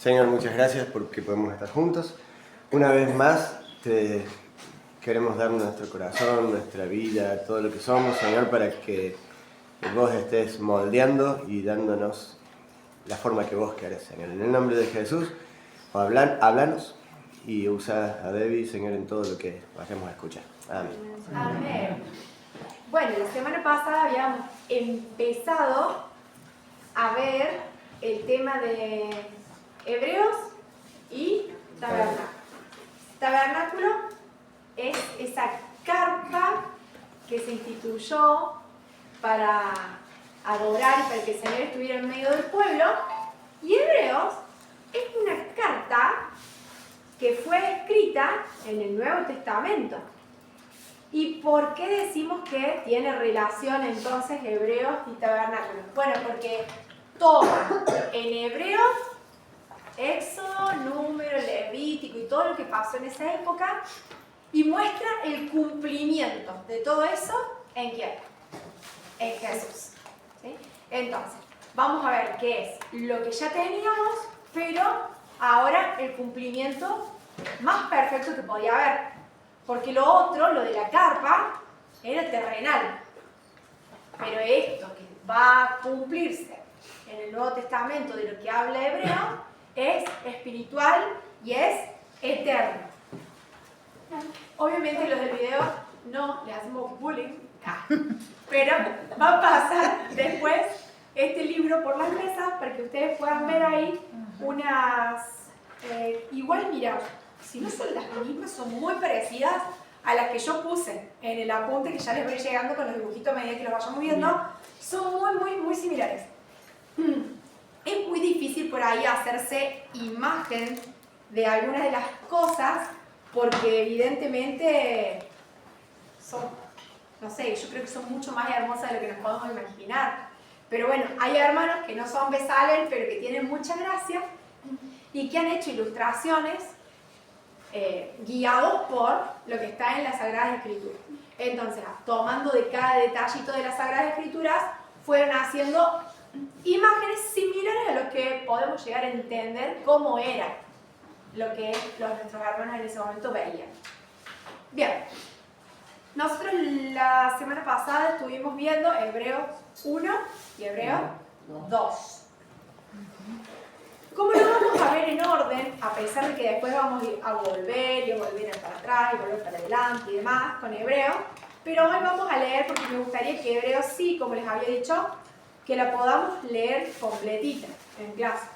Señor, muchas gracias porque podemos estar juntos. Una vez más, te queremos dar nuestro corazón, nuestra vida, todo lo que somos, Señor, para que vos estés moldeando y dándonos la forma que vos querés, Señor. En el nombre de Jesús, háblanos y usa a Debbie, Señor, en todo lo que vayamos a escuchar. Amén. Amén. Bueno, la semana pasada habíamos empezado a ver el tema de Hebreos y tabernáculo. Tabernáculo es esa carpa que se instituyó para adorar y para que el Señor estuviera en medio del pueblo. Y Hebreos es una carta que fue escrita en el Nuevo Testamento. ¿Y por qué decimos que tiene relación entonces Hebreos y tabernáculo? Bueno, porque toma en Hebreos Éxodo, Número, Levítico y todo lo que pasó en esa época y muestra el cumplimiento de todo eso ¿en quién? En Jesús. ¿Sí? Entonces, vamos a ver qué es lo que ya teníamos, pero ahora el cumplimiento más perfecto que podía haber. Porque lo otro, lo de la carpa, era terrenal. Pero esto que va a cumplirse en el Nuevo Testamento de lo que habla Hebreo es espiritual y es eterno. Obviamente los del video no le hacemos bullying, pero va a pasar después este libro por las mesas para que ustedes puedan ver ahí unas... igual, mira, si no son las mismas, son muy parecidas a las que yo puse en el apunte que ya les voy llegando con los dibujitos a medida que los vayamos viendo. Son muy similares. Es muy difícil por ahí hacerse imagen de algunas de las cosas porque evidentemente son, no sé, yo creo que son mucho más hermosas de lo que nos podemos imaginar. Pero bueno, hay hermanos que no son Bezalel, pero que tienen mucha gracia y que han hecho ilustraciones guiados por lo que está en las Sagradas Escrituras. Entonces, tomando de cada detallito de las Sagradas Escrituras, fueron haciendo imágenes similares a lo que podemos llegar a entender cómo era lo que nuestros hermanos en ese momento veían. Bien, nosotros la semana pasada estuvimos viendo Hebreos 1 y Hebreos 2. Como lo vamos a ver en orden, a pesar de que después vamos a volver y a volver para atrás y volver para adelante y demás con Hebreo, pero hoy vamos a leer porque me gustaría que Hebreo sí, como les había dicho, que la podamos leer completita en clase.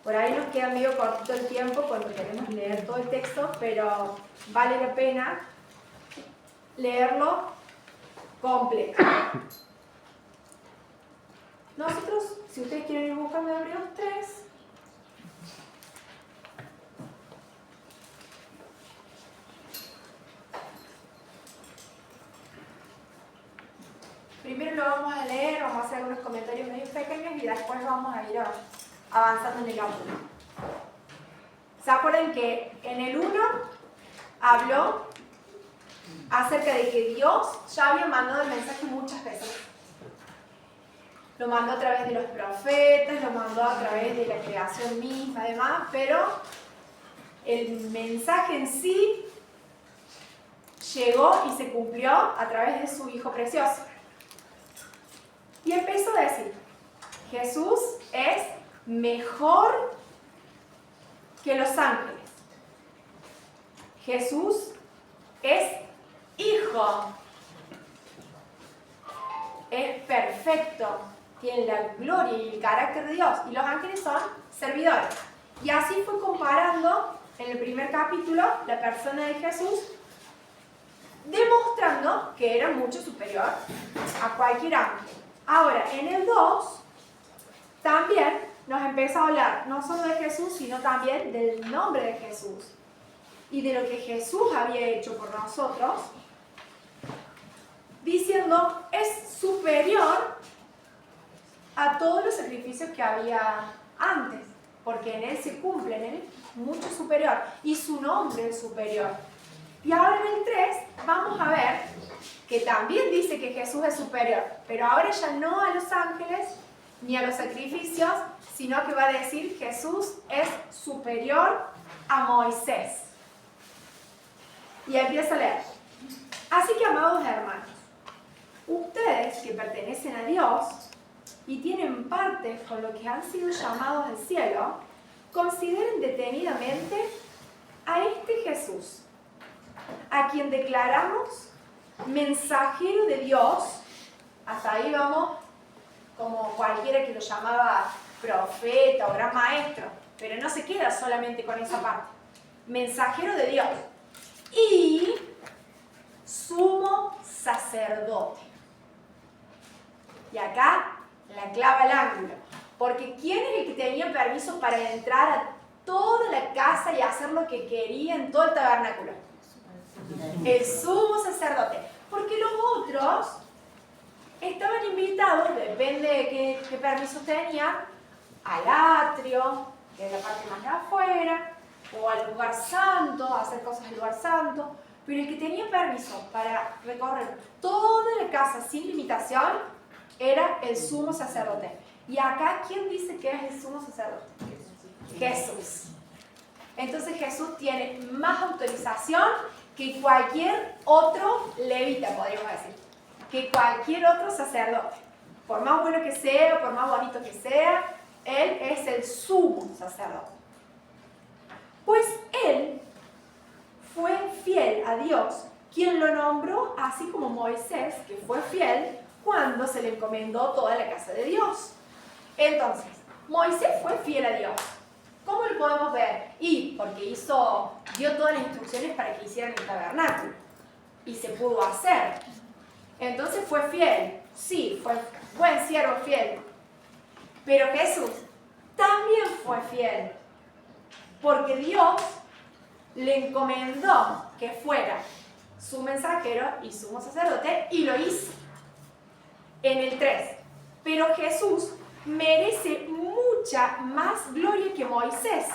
Por ahí nos queda medio cortito el tiempo cuando queremos leer todo el texto, pero vale la pena leerlo completo. Nosotros, si ustedes quieren ir buscando Hebreos 3, primero lo vamos a leer, vamos a hacer algunos comentarios medio pequeños y después vamos a ir avanzando en el audio. ¿Se acuerdan que en el 1 habló acerca de que Dios ya había mandado el mensaje muchas veces? Lo mandó a través de los profetas, lo mandó a través de la creación misma, además, pero el mensaje en sí llegó y se cumplió a través de su Hijo precioso. Y empezó a decir, Jesús es mejor que los ángeles. Jesús es Hijo. Es perfecto. Tiene la gloria y el carácter de Dios. Y los ángeles son servidores. Y así fue comparando en el primer capítulo la persona de Jesús, demostrando que era mucho superior a cualquier ángel. Ahora, en el 2, también nos empezó a hablar no solo de Jesús, sino también del nombre de Jesús y de lo que Jesús había hecho por nosotros, diciendo, es superior a todos los sacrificios que había antes, porque en Él se cumple, en Él mucho superior, y su nombre es superior. Y ahora en el 3 vamos a ver que también dice que Jesús es superior, pero ahora ya no a los ángeles, ni a los sacrificios, sino que va a decir Jesús es superior a Moisés. Y empieza a leer. Así que, amados hermanos, ustedes que pertenecen a Dios y tienen parte con lo que han sido llamados al cielo, consideren detenidamente a este Jesús, a quien declaramos mensajero de Dios. Hasta ahí vamos como cualquiera que lo llamaba profeta o gran maestro, pero no se queda solamente con esa parte. Mensajero de Dios y sumo sacerdote. Y acá la clava al ángulo, porque ¿quién es el que tenía permiso para entrar a toda la casa y hacer lo que quería en todo el tabernáculo? El sumo sacerdote. Porque los otros estaban invitados, depende de qué permiso tenía, al atrio, que es la parte más de afuera, o al lugar santo, a hacer cosas al lugar santo. Pero el que tenía permiso para recorrer toda la casa sin limitación era el sumo sacerdote. Y acá, ¿quién dice que es el sumo sacerdote? Jesús. Entonces Jesús tiene más autorización que cualquier otro levita, podríamos decir, que cualquier otro sacerdote. Por más bueno que sea, por más bonito que sea, él es el sumo sacerdote. Pues él fue fiel a Dios, quien lo nombró así como Moisés, que fue fiel cuando se le encomendó toda la casa de Dios. Entonces, Moisés fue fiel a Dios. ¿Cómo lo podemos ver? Y porque dio todas las instrucciones para que hicieran el tabernáculo. Y se pudo hacer. Entonces fue fiel. Sí, fue buen siervo fiel. Pero Jesús también fue fiel. Porque Dios le encomendó que fuera su mensajero y sumo sacerdote, y lo hizo. En el 3. Pero Jesús merece mucha más gloria que Moisés.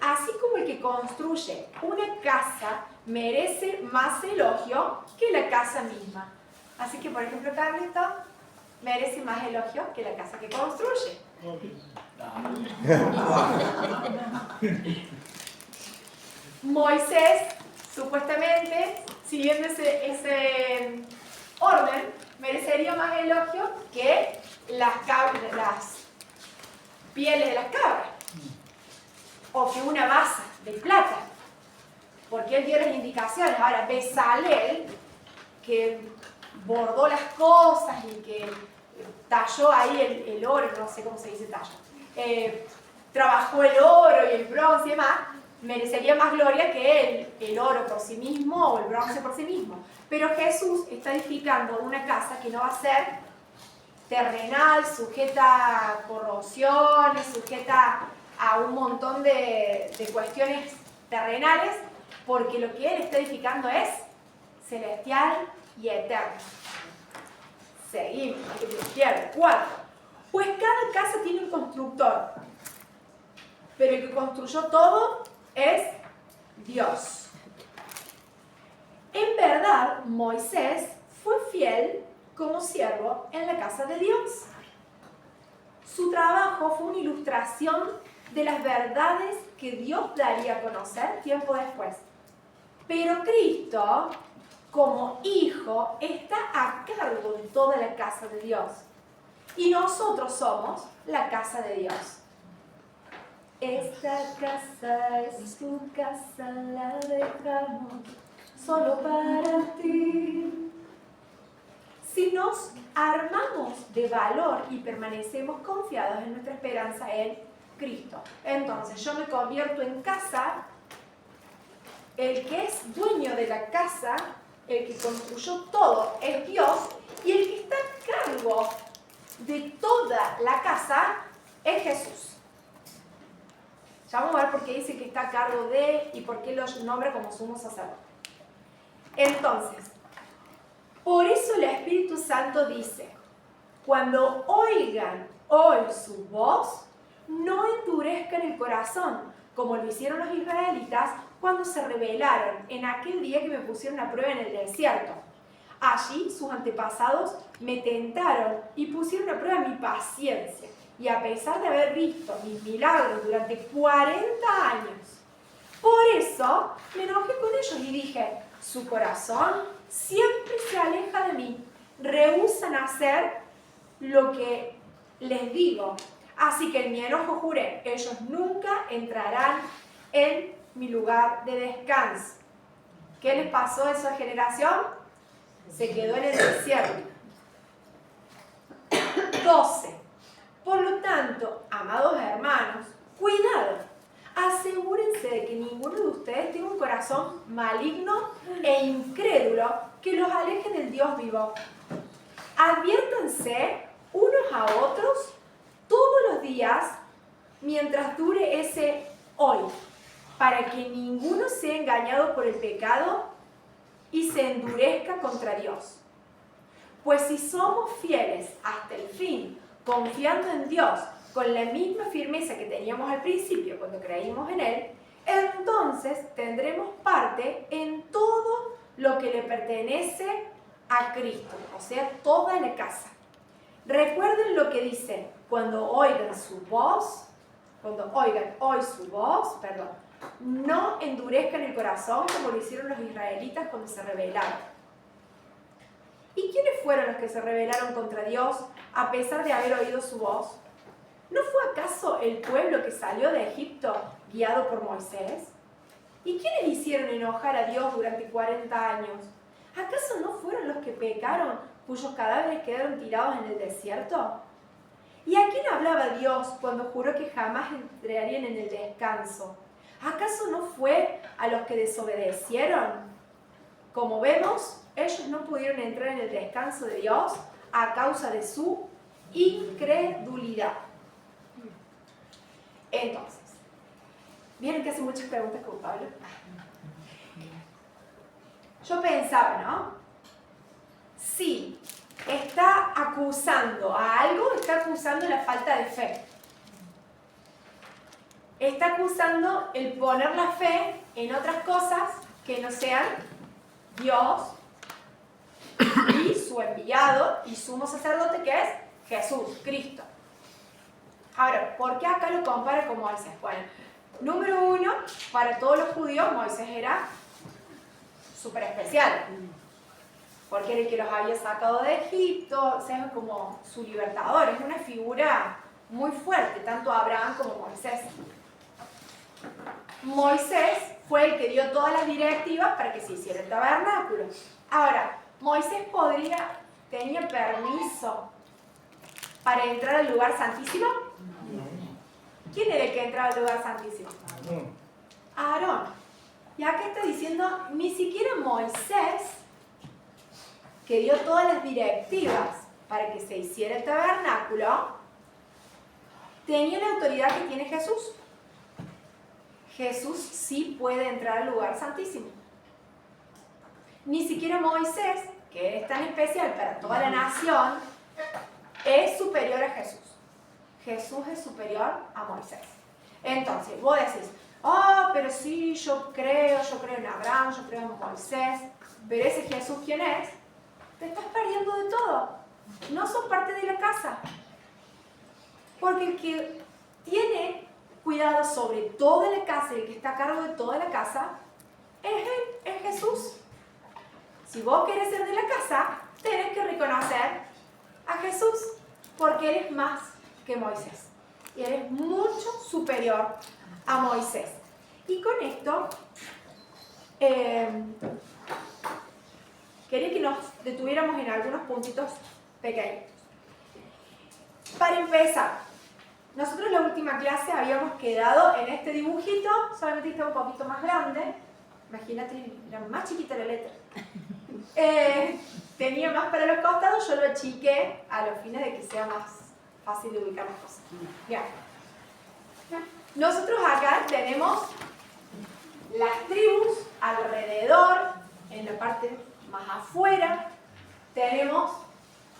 Así como el que construye una casa merece más elogio que la casa misma. Así que, por ejemplo, Carlito merece más elogio que la casa que construye. Moisés, supuestamente, siguiendo ese orden, merecería más elogio que las pieles de las cabras, o que una basa de plata, porque él dio las indicaciones. Ahora, Bezalel, que bordó las cosas y que talló ahí el oro, no sé cómo se dice tallo, trabajó el oro y el bronce y demás, merecería más gloria que el oro por sí mismo o el bronce por sí mismo. Pero Jesús está edificando una casa que no va a ser terrenal, sujeta a corrosiones, sujeta a un montón de cuestiones terrenales, porque lo que él está edificando es celestial y eterno. Seguimos, izquierda, 4. Pues cada casa tiene un constructor, pero el que construyó todo es Dios. En verdad, Moisés fue fiel como siervo en la casa de Dios. Su trabajo fue una ilustración de las verdades que Dios daría a conocer tiempo después. Pero Cristo, como hijo, está a cargo de toda la casa de Dios. Y nosotros somos la casa de Dios. Esta casa es tu casa, la dejamos solo para ti. Si nos armamos de valor y permanecemos confiados en nuestra esperanza en Cristo, entonces yo me convierto en casa. El que es dueño de la casa, el que construyó todo, es Dios, y el que está a cargo de toda la casa es Jesús. Ya vamos a ver por qué dice que está a cargo de y por qué lo nombra como sumo sacerdote. Entonces, por eso el Espíritu Santo dice: cuando oigan hoy su voz, no endurezcan el corazón, como lo hicieron los israelitas cuando se rebelaron en aquel día que me pusieron a prueba en el desierto. Allí sus antepasados me tentaron y pusieron a prueba mi paciencia. Y a pesar de haber visto mis milagros durante 40 años, por eso me enojé con ellos y dije, su corazón siempre se aleja de mí, rehúsan hacer lo que les digo. Así que en mi enojo juré, ellos nunca entrarán en mi lugar de descanso. ¿Qué les pasó a esa generación? Se quedó en el desierto. 12. Por lo tanto, amados hermanos, cuidado. Asegúrense de que ninguno de ustedes tenga un corazón maligno e incrédulo que los aleje del Dios vivo. Adviértanse unos a otros todos los días mientras dure ese hoy, para que ninguno sea engañado por el pecado y se endurezca contra Dios. Pues si somos fieles hasta el fin, confiando en Dios con la misma firmeza que teníamos al principio cuando creímos en Él, entonces tendremos parte en todo lo que le pertenece a Cristo, o sea, toda la casa. Recuerden lo que dice, cuando oigan hoy su voz, no endurezcan el corazón como lo hicieron los israelitas cuando se rebelaron. ¿Y quiénes fueron los que se rebelaron contra Dios a pesar de haber oído su voz? ¿No fue acaso el pueblo que salió de Egipto guiado por Moisés? ¿Y quiénes hicieron enojar a Dios durante 40 años? ¿Acaso no fueron los que pecaron, cuyos cadáveres quedaron tirados en el desierto? ¿Y a quién hablaba Dios cuando juró que jamás entrarían en el descanso? ¿Acaso no fue a los que desobedecieron? Como vemos, ellos no pudieron entrar en el descanso de Dios a causa de su incredulidad. Entonces, ¿vieron que hace muchas preguntas con Pablo? Yo pensaba, ¿no? Si está acusando a algo, está acusando la falta de fe. Está acusando el poner la fe en otras cosas que no sean Dios y su enviado y sumo sacerdote, que es Jesús, Cristo. Ahora, ¿por qué acá lo compara con Moisés? Bueno, número uno, para todos los judíos Moisés era súper especial, porque era el que los había sacado de Egipto, o sea, es como su libertador, es una figura muy fuerte, tanto Abraham como Moisés. Moisés fue el que dio todas las directivas para que se hiciera el tabernáculo. Ahora, Moisés tenía permiso para entrar al lugar santísimo. ¿Quién era el que entraba al lugar santísimo? Aarón. Y acá está diciendo, ni siquiera Moisés, que dio todas las directivas para que se hiciera el tabernáculo, tenía la autoridad que tiene Jesús. Jesús sí puede entrar al lugar santísimo. Ni siquiera Moisés, que es tan especial para toda la nación, es superior a Jesús. Jesús es superior a Moisés. Entonces, vos decís, pero sí, yo creo en Abraham, yo creo en Moisés, pero ese Jesús, ¿quién es? Te estás perdiendo de todo. No sos parte de la casa. Porque el que tiene cuidado sobre toda la casa y el que está a cargo de toda la casa es Él, es Jesús. Si vos querés ser de la casa, tenés que reconocer a Jesús, porque Él es más que Moisés. Y Él es mucho superior a Moisés. Y con esto, quería que nos detuviéramos en algunos puntitos pequeños. Para empezar, nosotros en la última clase habíamos quedado en este dibujito, solamente está un poquito más grande. Imagínate, era más chiquita la letra. Tenía más para los costados, yo lo achiqué a los fines de que sea más fácil de ubicar las cosas. Bien. Nosotros acá tenemos las tribus alrededor, en la parte más afuera, tenemos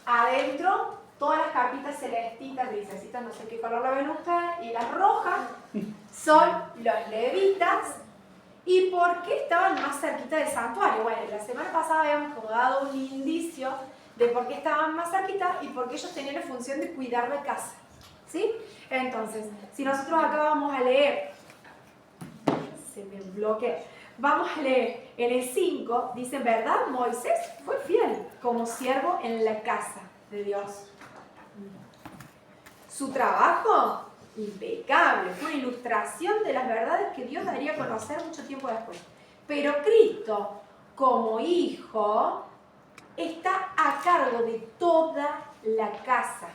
adentro todas las capitas celestitas, grisecitas, no sé qué color la ven ustedes, y las rojas son los levitas, ¿Y por qué estaban más cerquita del santuario? Bueno, la semana pasada habíamos como dado un indicio de por qué estaban más cerquita y por qué ellos tenían la función de cuidar la casa. ¿Sí? Entonces, si nosotros acá vamos a leer, se me bloquea, vamos a leer en el 5, dice, ¿verdad? Moisés fue fiel como siervo en la casa de Dios. Su trabajo, impecable, fue una ilustración de las verdades que Dios daría a conocer mucho tiempo después. Pero Cristo, como hijo, está a cargo de toda la casa.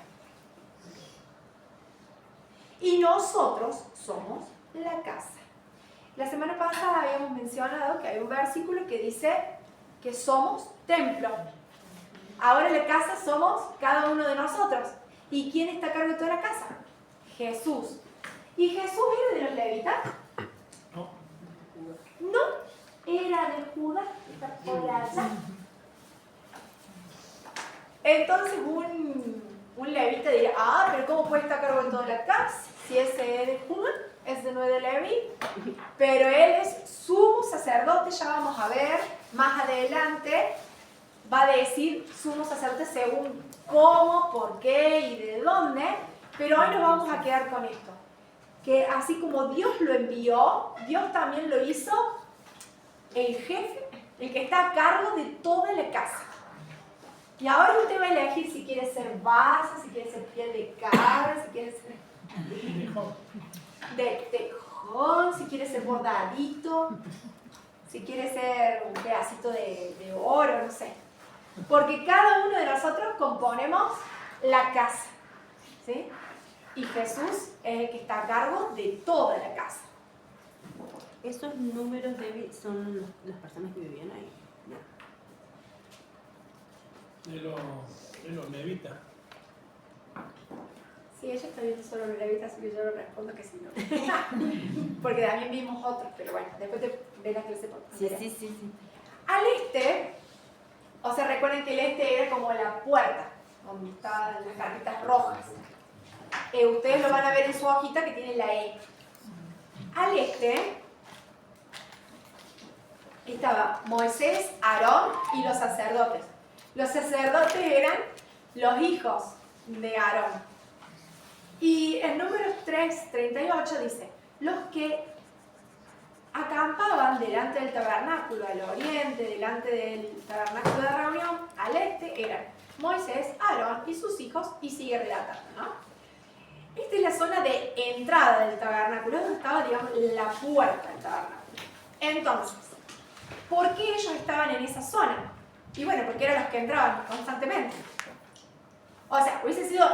Y nosotros somos la casa. La semana pasada habíamos mencionado que hay un versículo que dice que somos templo. Ahora la casa somos cada uno de nosotros. ¿Y quién está a cargo de toda la casa? Jesús. ¿Y Jesús era de los levitas? No, era de Judá, está por allá. Entonces un levita dirá, pero ¿cómo puede estar a cargo de toda la casa? Si ese es de Judá, ese no es de Leví. Pero él es sumo sacerdote, ya vamos a ver más adelante. Va a decir sumo sacerdote según cómo, por qué y de dónde, pero hoy nos vamos a quedar con esto, que así como Dios lo envió, Dios también lo hizo el jefe, el que está a cargo de toda la casa. Y ahora usted va a elegir si quiere ser base, si quiere ser piel de cabra, si quiere ser de tejón, si quiere ser bordadito, si quiere ser un pedacito de oro, no sé. Porque cada uno de nosotros componemos la casa, ¿sí? Y Jesús es el que está a cargo de toda la casa. ¿Esos números son las personas que vivían ahí? No. De los levitas. Sí, ella está viendo solo los levitas, así que yo le respondo que sí, no. Porque también vimos otros, pero bueno, después te ve la clase por Sí. Al este, o sea, recuerden que el este era como la puerta, donde estaban las carpitas rojas. Ustedes lo van a ver en su hojita que tiene la E. Al este estaba Moisés, Aarón y los sacerdotes. Los sacerdotes eran los hijos de Aarón. Y en Números 3:38 dice, los que acampaban delante del tabernáculo al oriente, delante del tabernáculo de reunión al este, eran Moisés, Aarón y sus hijos, y sigue relatando, ¿no? Esta es la zona de entrada del tabernáculo, donde estaba, digamos, la puerta del tabernáculo. Entonces, ¿por qué ellos estaban en esa zona? Y bueno, porque eran los que entraban constantemente. O sea, hubiese sido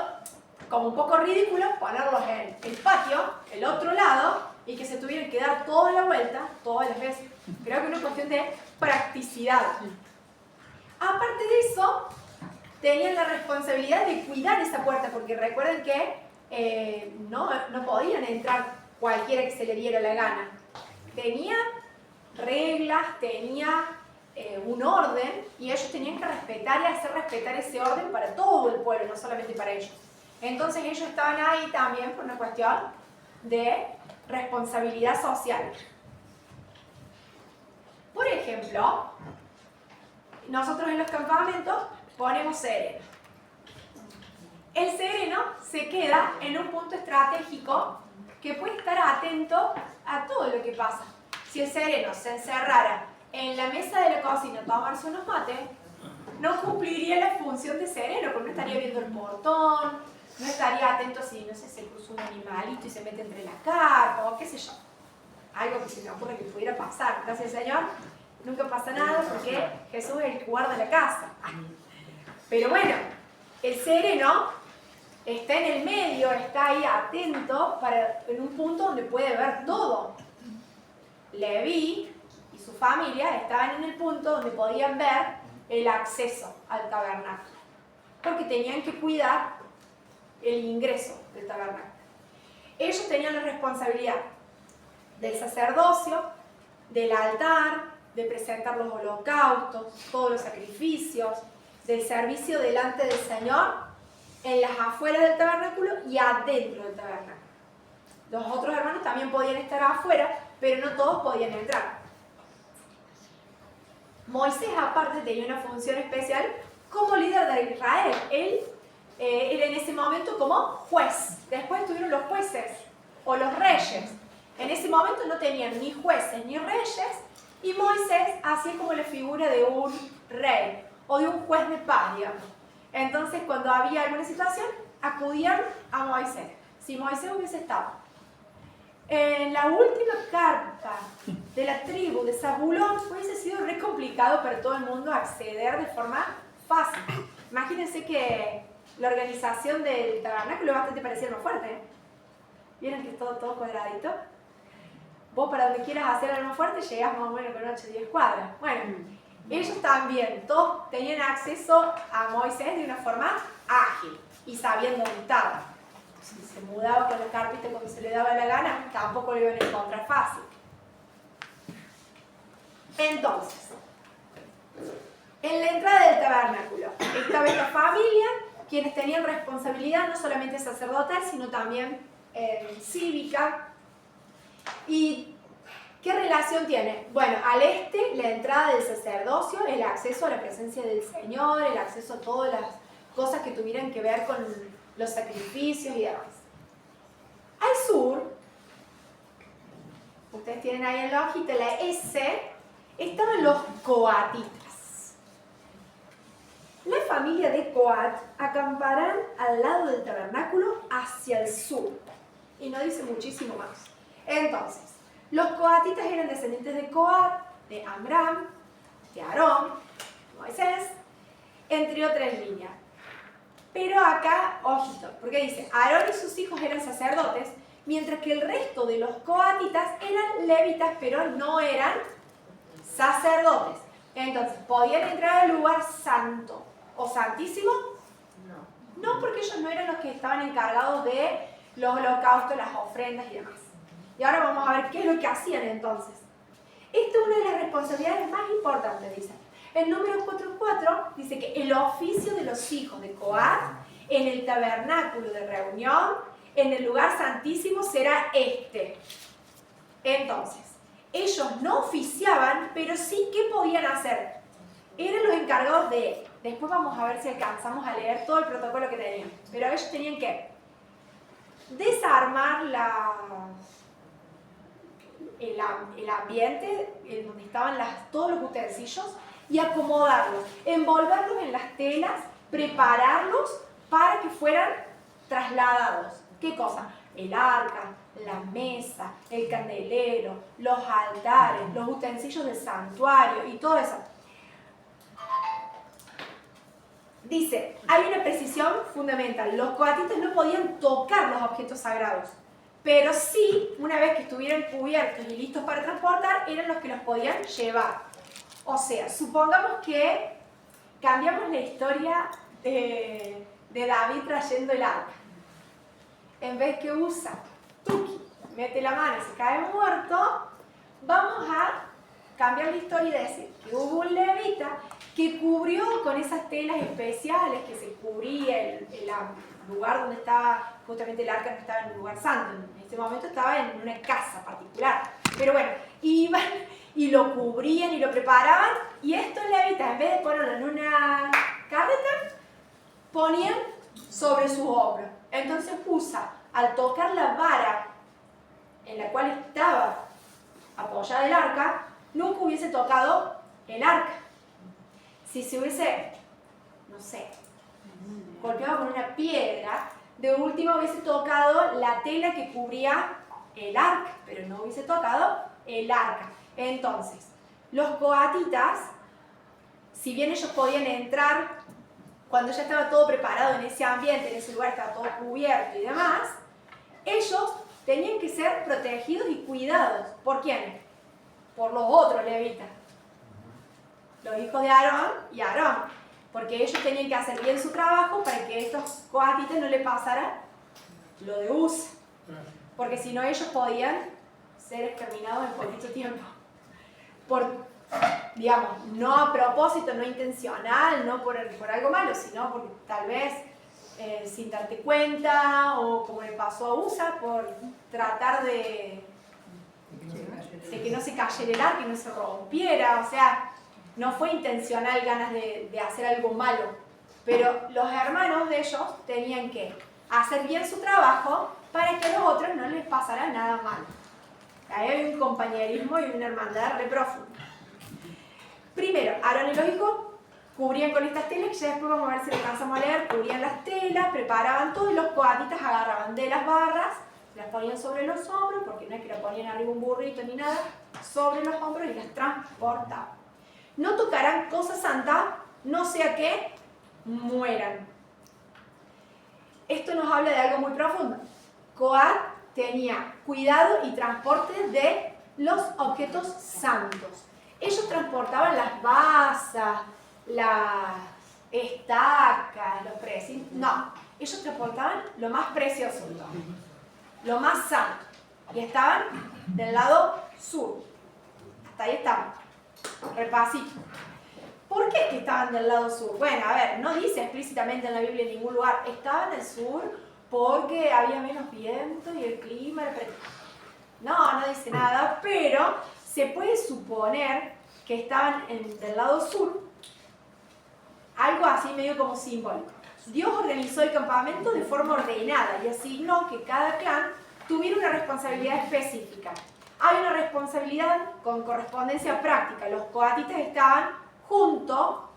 como un poco ridículo ponerlos en el patio, el otro lado, y que se tuvieran que dar toda la vuelta, todas las veces. Creo que es una cuestión de practicidad. Aparte de eso, tenían la responsabilidad de cuidar esa puerta, porque recuerden que no podían entrar cualquiera que se le diera la gana. Tenía reglas, tenía un orden, y ellos tenían que respetar y hacer respetar ese orden para todo el pueblo, no solamente para ellos. Entonces ellos estaban ahí también por una cuestión de responsabilidad social. Por ejemplo, nosotros en los campamentos ponemos sereno. El sereno se queda en un punto estratégico que puede estar atento a todo lo que pasa. Si el sereno se encerrara en la mesa de la cocina a tomarse unos mates, no cumpliría la función de sereno, porque no estaría viendo el portón, no estaría atento si, no sé, se cruzó un animalito y se mete entre la carpa, o qué sé yo. Algo que se me ocurre que pudiera pasar. Gracias al Señor, nunca pasa nada porque Jesús es el que guarda la casa. Pero bueno, el sereno está en el medio, está ahí atento en un punto donde puede ver todo. Leví y su familia estaban en el punto donde podían ver el acceso al tabernáculo, porque tenían que cuidar el ingreso del tabernáculo. Ellos tenían la responsabilidad del sacerdocio, del altar, de presentar los holocaustos, todos los sacrificios, del servicio delante del Señor, en las afueras del tabernáculo y adentro del tabernáculo. Los otros hermanos también podían estar afuera, pero no todos podían entrar. Moisés aparte tenía una función especial como líder de Israel. Él era en ese momento como juez. Después tuvieron los jueces o los reyes. En ese momento no tenían ni jueces ni reyes y Moisés hacía como la figura de un rey o de un juez de paz, digamos. Entonces cuando había alguna situación acudían a Moisés. Si Moisés hubiese estado en la última carpa de la tribu de Zabulón, hubiese sido re complicado para todo el mundo acceder de forma fácil. Imagínense que la organización del tabernáculo es bastante parecida más fuerte, ¿eh? ¿Vieron que es todo cuadradito? Vos para donde quieras hacer algo más fuerte llegás más o menos con 8 o 10 cuadras. Bueno, ellos también, todos tenían acceso a Moisés de una forma ágil y sabiendo dónde estaba. Si se mudaba con la carpita cuando se le daba la gana, tampoco lo iban a encontrar fácil. Entonces, en la entrada del tabernáculo estaba esta familia, quienes tenían responsabilidad no solamente sacerdotal, sino también cívica. ¿Y qué relación tiene? Bueno, al este, la entrada del sacerdocio, el acceso a la presencia del Señor, el acceso a todas las cosas que tuvieran que ver con los sacrificios y demás. Al sur, ustedes tienen ahí en la hojita la S, estaban los coatitas. La familia de Coat acamparán al lado del tabernáculo hacia el sur. Y no dice muchísimo más. Entonces, los coatitas eran descendientes de Coat, de Amram, de Aarón, de Moisés, entre otras líneas. Pero acá, ojito, porque dice, Aarón y sus hijos eran sacerdotes, mientras que el resto de los coatitas eran levitas, pero no eran sacerdotes. Entonces, ¿podían entrar al lugar santo o santísimo? No, porque ellos no eran los que estaban encargados de los holocaustos, las ofrendas y demás. Y ahora vamos a ver qué es lo que hacían entonces. Esta es una de las responsabilidades más importantes, dice. El número 4.4 dice que el oficio de los hijos de Coat en el tabernáculo de reunión, en el lugar santísimo, será este. Entonces, ellos no oficiaban, pero sí, ¿qué podían hacer? Eran los encargados de... Después vamos a ver si alcanzamos a leer todo el protocolo que tenían. Pero ellos tenían que desarmar el ambiente en donde estaban todos los utensilios y acomodarlos, envolverlos en las telas, prepararlos para que fueran trasladados. ¿Qué cosa? El arca, la mesa, el candelero, los altares, los utensilios del santuario y todo eso. Dice, hay una precisión fundamental. Los coatitas no podían tocar los objetos sagrados, pero sí, una vez que estuvieran cubiertos y listos para transportar, eran los que los podían llevar. O sea, supongamos que cambiamos la historia de David trayendo el arca. En vez que usa Tuki, mete la mano y se cae muerto, vamos a cambiar la historia y decir que hubo un levita que cubrió con esas telas especiales, que se cubría el lugar donde estaba, justamente el arca no estaba en un lugar santo, en este momento estaba en una casa particular. Pero bueno, iban y lo cubrían y lo preparaban, y estos levitas, en vez de ponerlo en una carreta, ponían sobre sus hombros. Entonces Usa, al tocar la vara en la cual estaba apoyada el arca, nunca hubiese tocado el arca. Si se hubiese, no sé, golpeado con una piedra, de última hubiese tocado la tela que cubría el arca, pero no hubiese tocado el arca. Entonces, los coatitas, si bien ellos podían entrar cuando ya estaba todo preparado en ese ambiente, en ese lugar estaba todo cubierto y demás, ellos tenían que ser protegidos y cuidados. ¿Por quién? Por los otros levitas, los hijos de Aarón y Aarón, porque ellos tenían que hacer bien su trabajo para que estos coatitas no le pasara lo de Usa, porque si no ellos podían ser exterminados en poquito tiempo. Digamos, no a propósito, no intencional, no por algo malo, sino porque tal vez sin darte cuenta, o como le pasó a Usa, por tratar de que no se cayera el arca, que no se rompiera. O sea, no fue intencional ganas de hacer algo malo, pero los hermanos de ellos tenían que hacer bien su trabajo para que a los otros no les pasara nada malo. Ahí hay un compañerismo y una hermandad re profunda. Primero, Aarón y los hijos cubrían con estas telas, que ya después vamos a ver si alcanzamos a leer, cubrían las telas, preparaban todo y los coatitas agarraban de las barras, las ponían sobre los hombros, porque no es que la ponían arriba un burrito ni nada, sobre los hombros y las transportaban. No tocarán cosa santa, no sea que mueran. Esto nos habla de algo muy profundo. Coat tenía cuidado y transporte de los objetos santos. Ellos transportaban las basas, las estacas, los precintos. No, ellos transportaban lo más precioso, lo más santo. Y estaban del lado sur. Hasta ahí estaban. Repasito. ¿Por qué es que estaban del lado sur? Bueno, a ver, no dice explícitamente en la Biblia en ningún lugar. Estaban al sur porque había menos viento y el clima era no dice nada, pero se puede suponer que estaban del lado sur, algo así medio como simbólico. Dios organizó el campamento de forma ordenada y asignó que cada clan tuviera una responsabilidad específica. Hay una responsabilidad con correspondencia práctica. Los coatitas estaban junto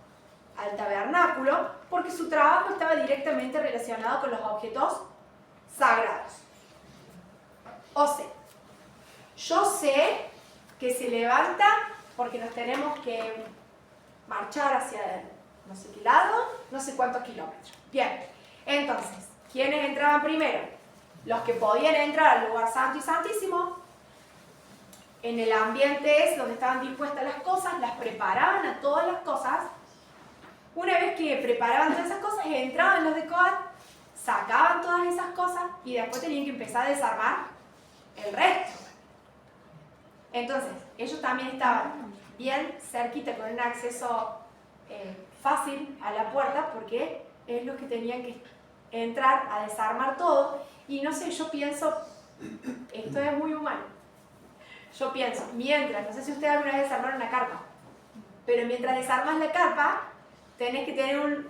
al tabernáculo porque su trabajo estaba directamente relacionado con los objetos sagrados. O sea, yo sé que se levanta porque nos tenemos que marchar hacia no sé qué lado, no sé cuántos kilómetros. Bien, entonces, ¿quiénes entraban primero? Los que podían entrar al lugar santo y santísimo. En el ambiente donde estaban dispuestas las cosas, las preparaban a todas las cosas. Una vez que preparaban todas esas cosas, entraban los de Coat, sacaban todas esas cosas y después tenían que empezar a desarmar el resto. Entonces, ellos también estaban bien cerquita con un acceso fácil a la puerta porque es los que tenían que entrar a desarmar todo. Y no sé, yo pienso, esto es muy humano. Yo pienso, no sé si ustedes alguna vez desarmaron una carpa, pero mientras desarmas la carpa, tenés que tener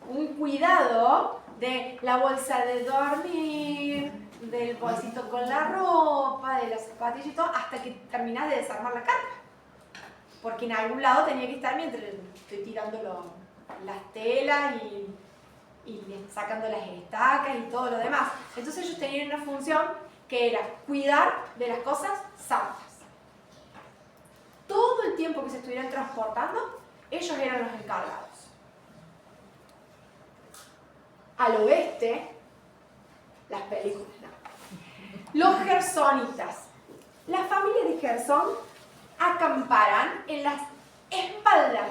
un cuidado de la bolsa de dormir, del bolsito con la ropa, de las zapatillas y todo, hasta que terminás de desarmar la carpa. Porque en algún lado tenía que estar mientras estoy tirando las telas y sacando las estacas y todo lo demás. Entonces ellos tenían una función que era cuidar de las cosas santas. Todo el tiempo que se estuvieran transportando, ellos eran los encargados. Al oeste, las películas, no. Los gersonitas. Las familias de Gersón acamparán en las espaldas,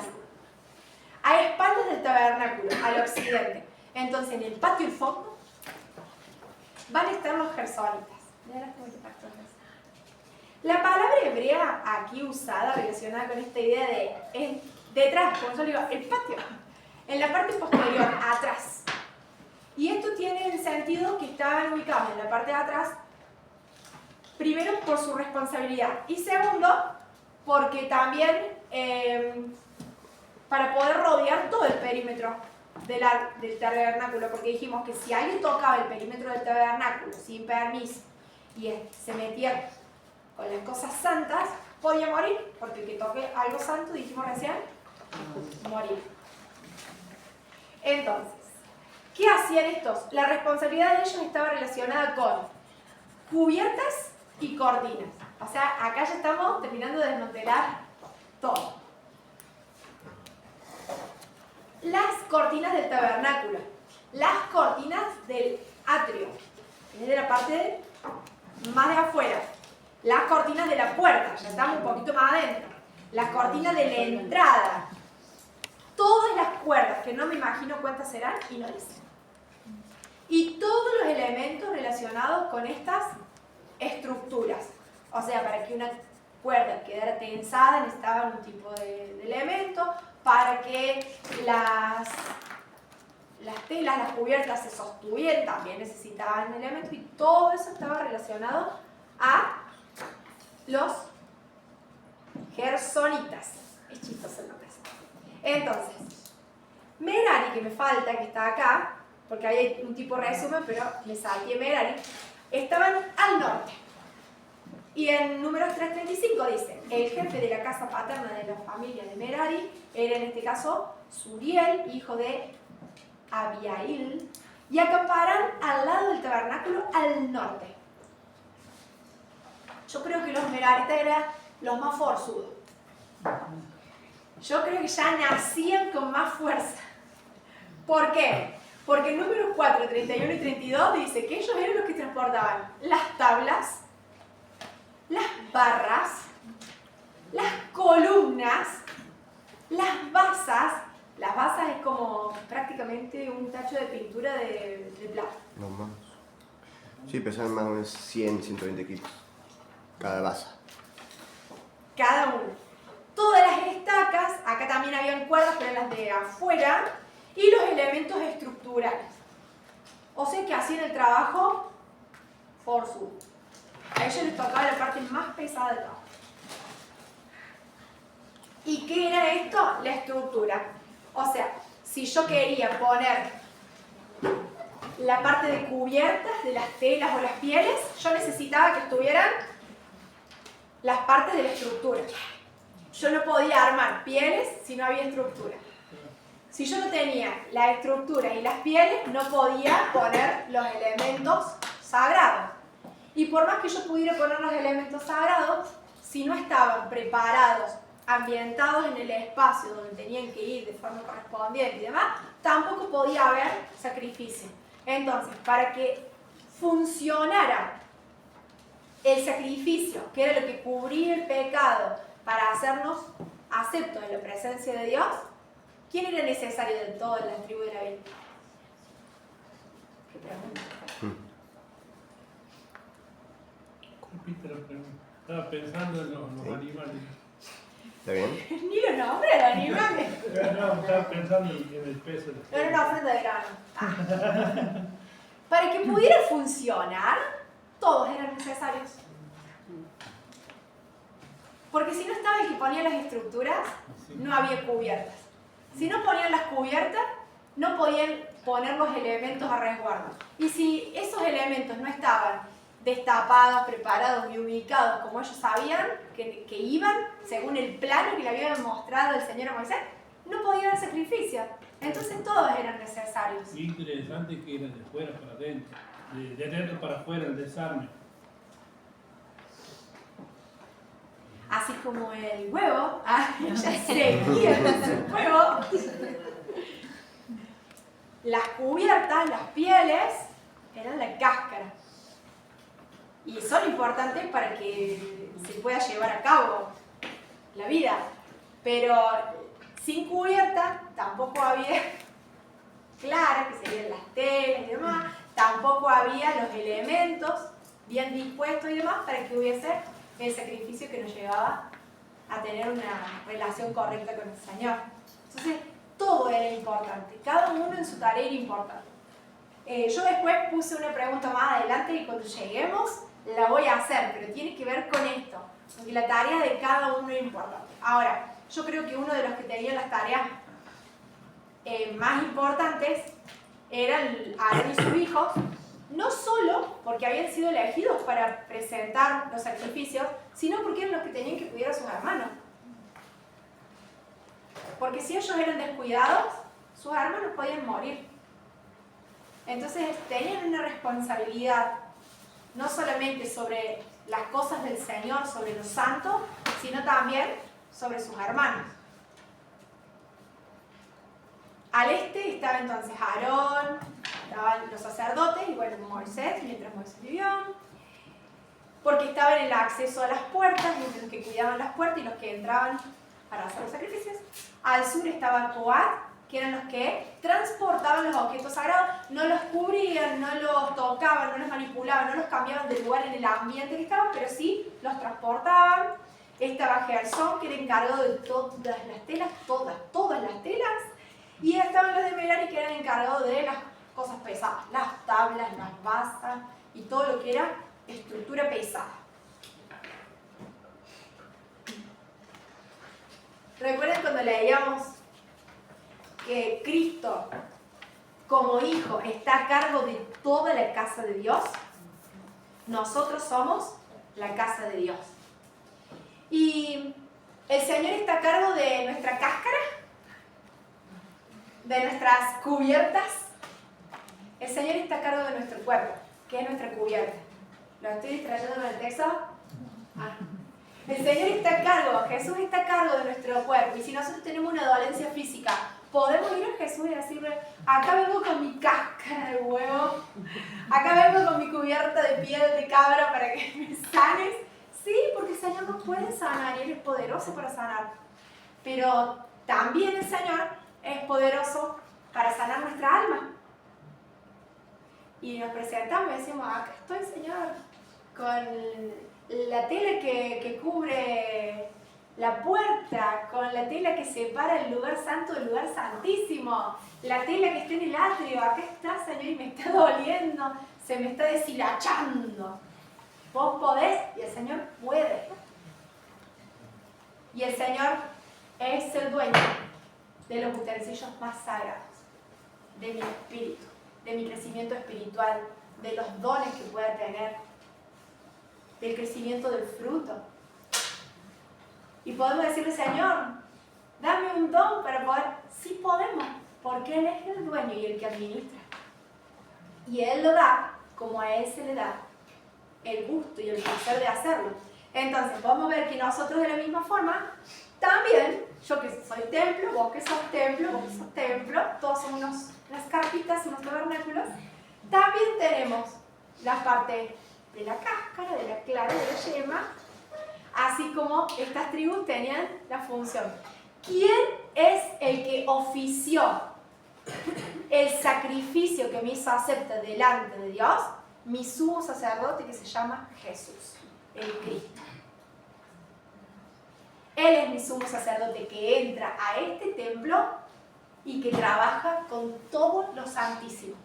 a espaldas del tabernáculo, al occidente. Entonces, en el patio y el fondo van a estar los gersonitas. La palabra hebrea aquí usada, relacionada con esta idea de detrás, como yo le digo, el patio, en la parte posterior, atrás. Y esto tiene el sentido que estaban ubicados en la parte de atrás, primero por su responsabilidad y segundo porque también para poder rodear todo el perímetro del tabernáculo, porque dijimos que si alguien tocaba el perímetro del tabernáculo sin permiso y se metía con las cosas santas, podía morir, porque el que toque algo santo, dijimos recién, morir. Entonces, ¿qué hacían estos? La responsabilidad de ellos estaba relacionada con cubiertas y cortinas. O sea, acá ya estamos terminando de desmantelar todo. Las cortinas del tabernáculo, las cortinas del atrio, es de la parte más de afuera, las cortinas de la puerta, ya estamos un poquito más adentro, las cortinas de la entrada, todas las cuerdas, que no me imagino cuántas serán y no dicen. Y todos los elementos relacionados con estas estructuras. O sea, para que una cuerda quedara tensada necesitaban un tipo de elemento, para que las telas, las cubiertas se sostuvieran también necesitaban elementos y todo eso estaba relacionado a los gersonitas. chistoso el nombre. Entonces, Merari, que me falta, que está acá, porque hay un tipo de resumen, pero me salté Merari, estaban al norte. Y en números 335 dice, el jefe de la casa paterna de la familia de Merari era en este caso Suriel, hijo de Abiail, y acamparan al lado del tabernáculo al norte. Yo creo que los meraritas eran los más forzudos. Yo creo que ya nacían con más fuerza. ¿Por qué? Porque en números 4, 31 y 32 dice que ellos eran los que transportaban las tablas, las barras, las columnas, las basas. Las basas es como prácticamente un tacho de pintura de plata. No más. Sí, pesan más o menos 100, 120 kilos. Cada basa. Cada uno. Todas las estacas, acá también habían cuerdas, pero las de afuera, y los elementos estructurales. O sea que hacían el trabajo forzudo. A ellos les tocaba la parte más pesada del trabajo. ¿Y qué era esto? La estructura. O sea, si yo quería poner la parte de cubiertas de las telas o las pieles, yo necesitaba que estuvieran las partes de la estructura. Yo no podía armar pieles si no había estructura. Si yo no tenía la estructura y las pieles, no podía poner los elementos sagrados. Y por más que yo pudiera poner los elementos sagrados, si no estaban preparados, ambientados en el espacio donde tenían que ir de forma correspondiente y demás, tampoco podía haber sacrificio. Entonces, para que funcionara el sacrificio, que era lo que cubría el pecado para hacernos aceptos en la presencia de Dios, ¿quién era necesario de todas las tribus de la Biblia? ¿Qué pregunta? Repite la pregunta. Estaba pensando en los animales. ¿Está bien? Ni los nombres de los animales. No, estaba pensando en el peso. Era una ofrenda de grano. Para que pudiera funcionar, todos eran necesarios. Porque si no estaba el que ponía las estructuras, no había cubiertas. Si no ponían las cubiertas, no podían poner los elementos a resguardo. Y si esos elementos no estaban destapados, preparados y ubicados como ellos sabían que iban, según el plano que le había mostrado el Señor a Moisés, no podía haber sacrificio. Entonces todos eran necesarios. Qué interesante que era de fuera para adentro, de adentro para afuera, el desarme. Así como el huevo, ya seguía con su huevo. Las cubiertas, las pieles, eran la cáscara. Y son importantes para que se pueda llevar a cabo la vida. Pero sin cubierta tampoco había clara, que serían las telas y demás, tampoco había los elementos bien dispuestos y demás para que hubiese el sacrificio que nos llevaba a tener una relación correcta con el Señor. Entonces, todo era importante, cada uno en su tarea era importante. Yo después puse una pregunta más adelante y cuando lleguemos la voy a hacer, pero tiene que ver con esto, porque la tarea de cada uno es importante. Ahora, yo creo que uno de los que tenían las tareas más importantes eran Aarón y sus hijos, no solo porque habían sido elegidos para presentar los sacrificios, sino porque eran los que tenían que cuidar a sus hermanos. Porque si ellos eran descuidados, sus hermanos podían morir. Entonces tenían una responsabilidad, no solamente sobre las cosas del Señor, sobre los santos, sino también sobre sus hermanos. Al este estaba entonces Aarón, estaban los sacerdotes y bueno, Moisés, mientras Moisés vivió, porque estaban en el acceso a las puertas, entre los que cuidaban las puertas y los que entraban para hacer los sacrificios. Al sur estaba Coat, que eran los que transportaban los objetos sagrados, no los cubrían, no los tocaban, no los manipulaban, no los cambiaban de lugar en el ambiente que estaban, pero sí los transportaban. Estaba Gersón, que era encargado de todas las telas, todas las telas, y estaban los de Merari, que eran encargados de las cosas pesadas, las tablas, las basas y todo lo que era estructura pesada. ¿Recuerdan cuando leíamos que Cristo, como hijo, está a cargo de toda la casa de Dios? Nosotros somos la casa de Dios. Y el Señor está a cargo de nuestra cáscara, de nuestras cubiertas. El Señor está a cargo de nuestro cuerpo, que es nuestra cubierta. ¿Lo estoy distrayendo en el texto? El Señor está a cargo, Jesús está a cargo de nuestro cuerpo. Y si nosotros tenemos una dolencia física, podemos ir a Jesús y decirle: acá vengo con mi cáscara de huevo, acá vengo con mi cubierta de piel de cabra para que me sanes. Sí, porque el Señor nos puede sanar y Él es poderoso para sanar. Pero también el Señor es poderoso para sanar nuestra alma. Y nos presentamos y decimos: acá estoy, Señor, con la tela que cubre la puerta, con la tela que separa el lugar santo del lugar santísimo, la tela que está en el atrio. Acá está, Señor, y me está doliendo, se me está deshilachando. Vos podés y el Señor puede. Y el Señor es el dueño de los utensilios más sagrados, de mi espíritu, de mi crecimiento espiritual, de los dones que pueda tener, del crecimiento del fruto. Y podemos decirle: Señor, dame un don para poder. Sí podemos, porque Él es el dueño y el que administra. Y Él lo da como a Él se le da el gusto y el placer de hacerlo. Entonces podemos ver que nosotros de la misma forma, también, yo que soy templo, vos que sos templo, vos que sos templo, todos somos unas carpitas, unos tabernáculos, también tenemos la parte de la cáscara, de la clara, de la yema, así como estas tribus tenían la función. ¿Quién es el que ofició el sacrificio que me hizo acepta delante de Dios? Mi sumo sacerdote, que se llama Jesús, el Cristo. Él es mi sumo sacerdote que entra a este templo y que trabaja con todo lo santísimo.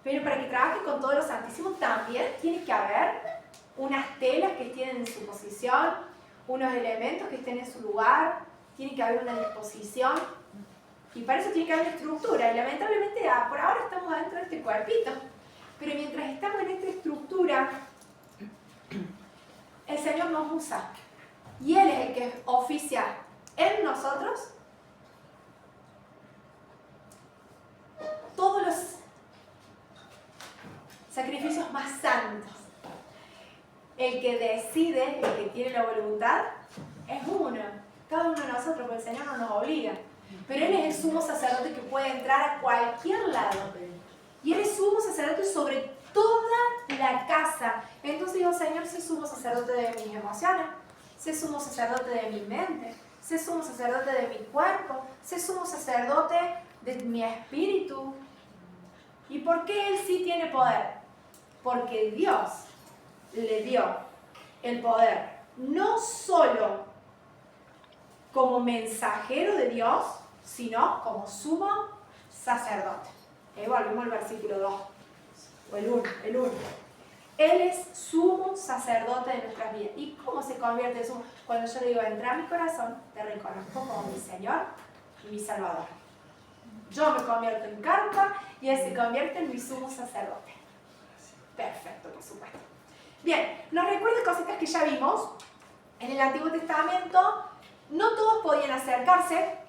Pero para que trabaje con todo lo santísimo también tiene que haber unas telas que estén en su posición, unos elementos que estén en su lugar, tiene que haber una disposición. Y para eso tiene que haber estructura. Y lamentablemente por ahora estamos adentro de este cuerpito. Pero mientras estamos en esta estructura, el Señor nos usa. Y Él es el que oficia en nosotros todos los sacrificios más santos. El que decide, el que tiene la voluntad, es uno. Cada uno de nosotros, porque el Señor no nos obliga. Pero Él es el sumo sacerdote que puede entrar a cualquier lado. Y Él es sumo sacerdote sobre toda la casa. Entonces digo: Señor, sé sumo sacerdote de mis emociones, sé sumo sacerdote de mi mente, sé sumo sacerdote de mi cuerpo, sé sumo sacerdote de mi espíritu. ¿Y por qué Él sí tiene poder? Porque Dios le dio el poder no solo como mensajero de Dios, sino como sumo sacerdote. Volvemos al versículo 2, o el 1. Él es sumo sacerdote de nuestras vidas. ¿Y cómo se convierte en sumo? Cuando yo le digo: entra a mi corazón, te reconozco como mi Señor y mi Salvador. Yo me convierto en carpa y Él se convierte en mi sumo sacerdote. Perfecto, por supuesto. Bien, nos recuerda cositas que ya vimos. En el Antiguo Testamento no todos podían acercarse.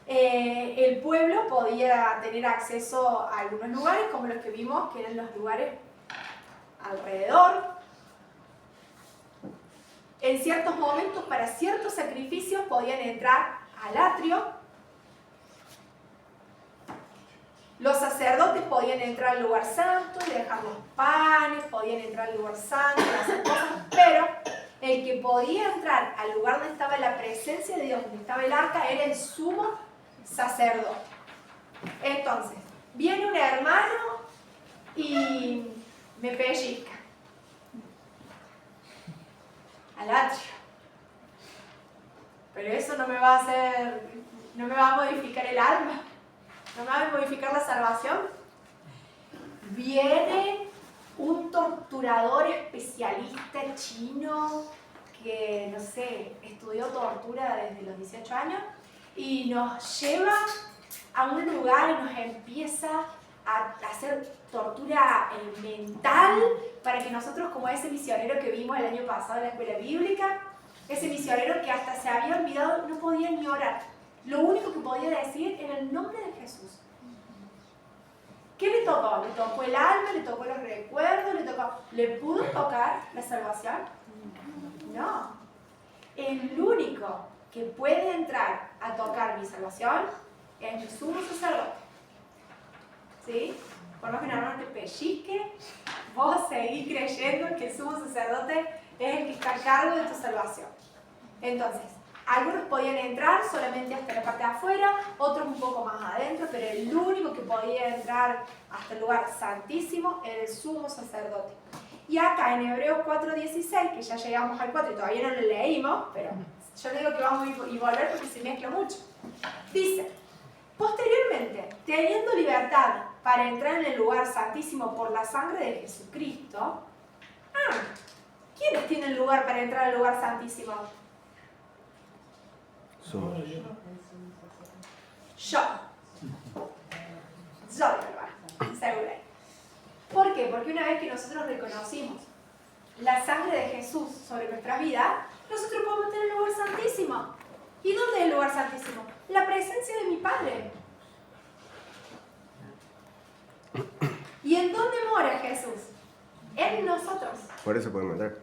El pueblo podía tener acceso a algunos lugares, como los que vimos, que eran los lugares alrededor. En ciertos momentos, para ciertos sacrificios, podían entrar al atrio. Los sacerdotes podían entrar al lugar santo y dejar los panes, podían entrar al lugar santo y hacer cosas, pero el que podía entrar al lugar donde estaba la presencia de Dios, donde estaba el arca, era el sumo sacerdote. Entonces, viene un hermano y me pellizca al atrio. Pero eso no me va a modificar el alma. ¿No me va a modificar la salvación? Viene un torturador especialista chino que, no sé, estudió tortura desde los 18 años y nos lleva a un lugar y nos empieza a hacer tortura mental para que nosotros, como ese misionero que vimos el año pasado en la escuela bíblica, ese misionero que hasta se había olvidado, no podía ni orar. Lo único que podía decir era el nombre de Jesús. ¿Qué le tocó? ¿Le tocó el alma? ¿Le tocó los recuerdos? ¿Le pudo tocar la salvación? No. El único que puede entrar a tocar mi salvación es mi sumo sacerdote. ¿Sí? Por más que no te pellizque, vos seguís creyendo que el sumo sacerdote es el que está a cargo de tu salvación. Entonces, algunos podían entrar solamente hasta la parte de afuera, otros un poco más adentro, pero el único que podía entrar hasta el lugar santísimo era el sumo sacerdote. Y acá en Hebreos 4:16, que ya llegamos al 4 y todavía no lo leímos, pero yo digo que vamos a volver porque se mezcla mucho. Dice, posteriormente, teniendo libertad para entrar en el lugar santísimo por la sangre de Jesucristo, ¿quiénes tienen lugar para entrar al lugar santísimo? Somos. Yo digo lugar, seguro. ¿Por qué? Porque una vez que nosotros reconocimos la sangre de Jesús sobre nuestra vida, nosotros podemos tener el lugar santísimo. ¿Y dónde es el lugar santísimo? La presencia de mi Padre. ¿Y en dónde mora Jesús? En nosotros. Por eso podemos entrar.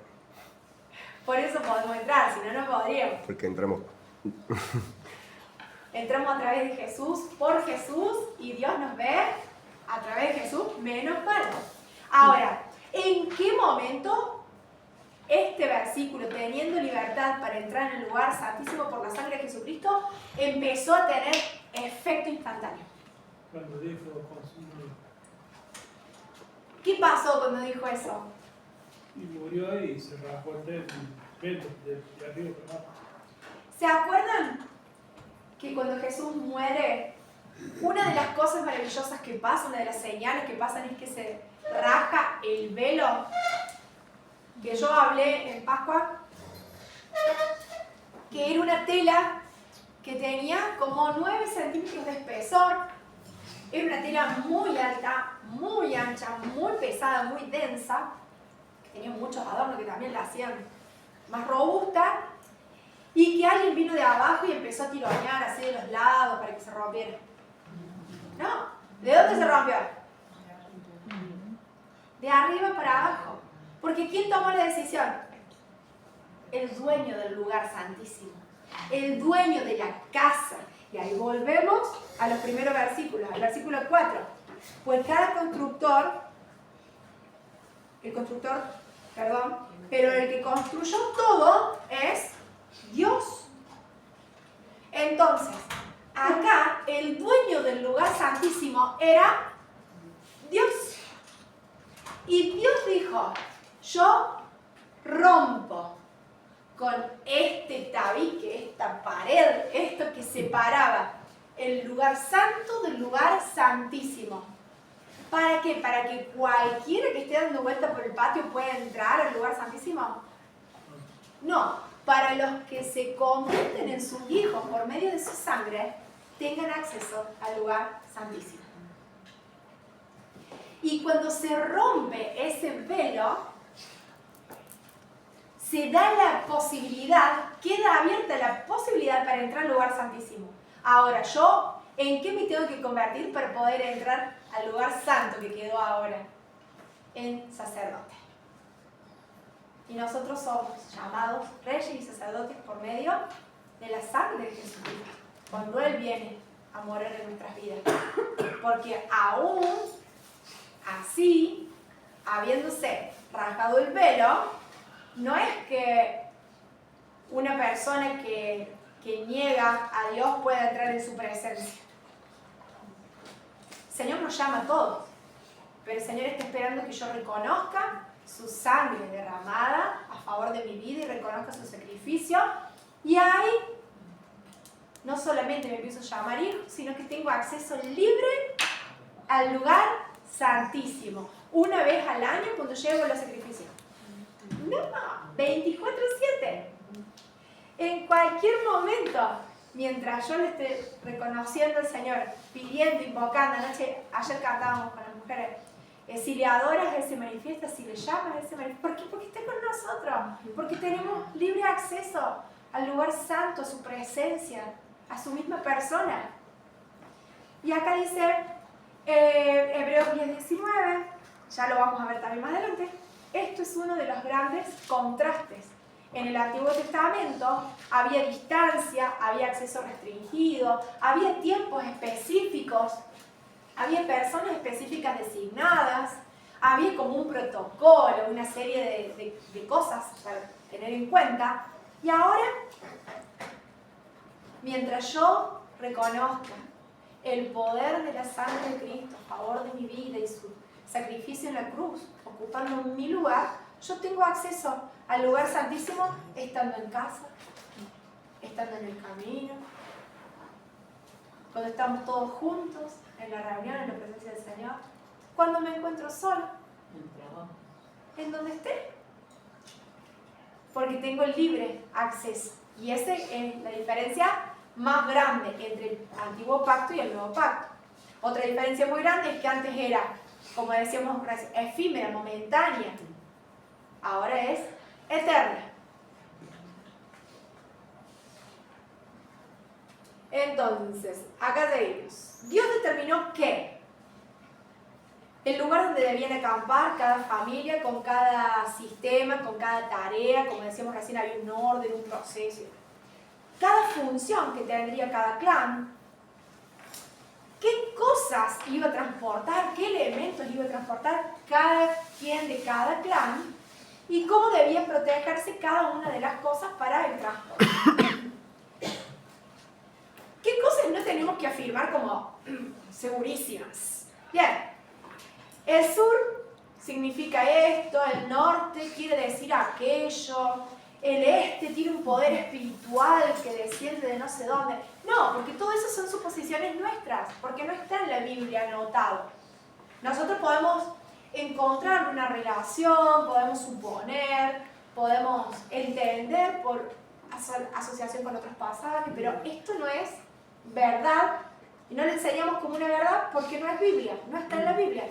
Por eso podemos entrar, si no, no podríamos. Porque entramos. Entramos a través de Jesús, por Jesús, y Dios nos ve a través de Jesús, menos mal. Ahora, ¿en qué momento este versículo, teniendo libertad para entrar en el lugar santísimo por la sangre de Jesucristo, empezó a tener efecto instantáneo? Cuando dijo consumido. ¿Qué pasó cuando dijo eso? Y murió ahí y se rajó el dedo de arriba para abajo. ¿Se acuerdan que cuando Jesús muere, una de las cosas maravillosas que pasa, una de las señales que pasan es que se raja el velo? Que yo hablé en Pascua, que era una tela que tenía como 9 centímetros de espesor. Era una tela muy alta, muy ancha, muy pesada, muy densa, que tenía muchos adornos que también la hacían más robusta, y que alguien vino de abajo y empezó a tironear así de los lados para que se rompiera. No, ¿de dónde se rompió? De arriba para abajo. Porque ¿quién tomó la decisión? El dueño del lugar santísimo, el dueño de la casa. Y ahí volvemos a los primeros versículos, al versículo 4. Pues cada pero el que construyó todo es Dios. Entonces, acá el dueño del lugar santísimo era Dios. Y Dios dijo, yo rompo con este tabique, esta pared, esto que separaba el lugar santo del lugar santísimo. ¿Para qué? ¿Para que cualquiera que esté dando vuelta por el patio pueda entrar al lugar santísimo? No, para los que se convierten en sus hijos por medio de su sangre, tengan acceso al lugar santísimo. Y cuando se rompe ese velo, se da la posibilidad, queda abierta la posibilidad para entrar al lugar santísimo. Ahora, ¿yo en qué me tengo que convertir para poder entrar al lugar santo que quedó ahora? En sacerdote. Y nosotros somos llamados reyes y sacerdotes por medio de la sangre de Jesucristo, cuando Él viene a morir en nuestras vidas. Porque aún así, habiéndose rasgado el velo, no es que una persona que niega a Dios pueda entrar en su presencia. El Señor nos llama a todos, pero el Señor está esperando que yo reconozca su sangre derramada a favor de mi vida y reconozca su sacrificio. Y ahí no solamente me empiezo a llamar hijo, sino que tengo acceso libre al lugar santísimo, una vez al año cuando llego a los sacrificios. No, 24/7. En cualquier momento, mientras yo le esté reconociendo al Señor, pidiendo, invocando, ayer cantábamos con las mujeres, si le adoras, Él se manifiesta, si le llamas, Él se manifiesta. ¿Por qué? Porque está con nosotros, porque tenemos libre acceso al lugar santo, a su presencia, a su misma persona. Y acá dice, Hebreos 10:19, ya lo vamos a ver también más adelante, esto es uno de los grandes contrastes. En el Antiguo Testamento había distancia, había acceso restringido, había tiempos específicos, había personas específicas designadas, había como un protocolo, una serie de cosas para tener en cuenta. Y ahora, mientras yo reconozca el poder de la sangre de Cristo a favor de mi vida y su sacrificio en la cruz, ocupando mi lugar, yo tengo acceso al lugar santísimo estando en casa, estando en el camino, cuando estamos todos juntos, en la reunión, en la presencia del Señor, cuando me encuentro sola, en donde esté, porque tengo libre acceso. Y esa es la diferencia más grande entre el antiguo pacto y el nuevo pacto. Otra diferencia muy grande es que antes era, como decíamos, efímera, momentánea. Ahora es eterna. Entonces, acá tenemos, Dios determinó que el lugar donde debían acampar cada familia, con cada sistema, con cada tarea, como decíamos recién, había un orden, un proceso. Cada función que tendría cada clan, qué cosas iba a transportar, qué elementos iba a transportar cada quien de cada clan y cómo debía protegerse cada una de las cosas para el transporte. ¿Qué cosas no tenemos que afirmar como segurísimas? Bien, el sur significa esto, el norte quiere decir aquello, el este tiene un poder espiritual que desciende de no sé dónde. No, porque todo eso son suposiciones nuestras, porque no está en la Biblia anotado. Nosotros podemos encontrar una relación, podemos suponer, podemos entender por asociación con otros pasajes, pero esto no es verdad y no le enseñamos como una verdad porque no es Biblia, no está en la Biblia.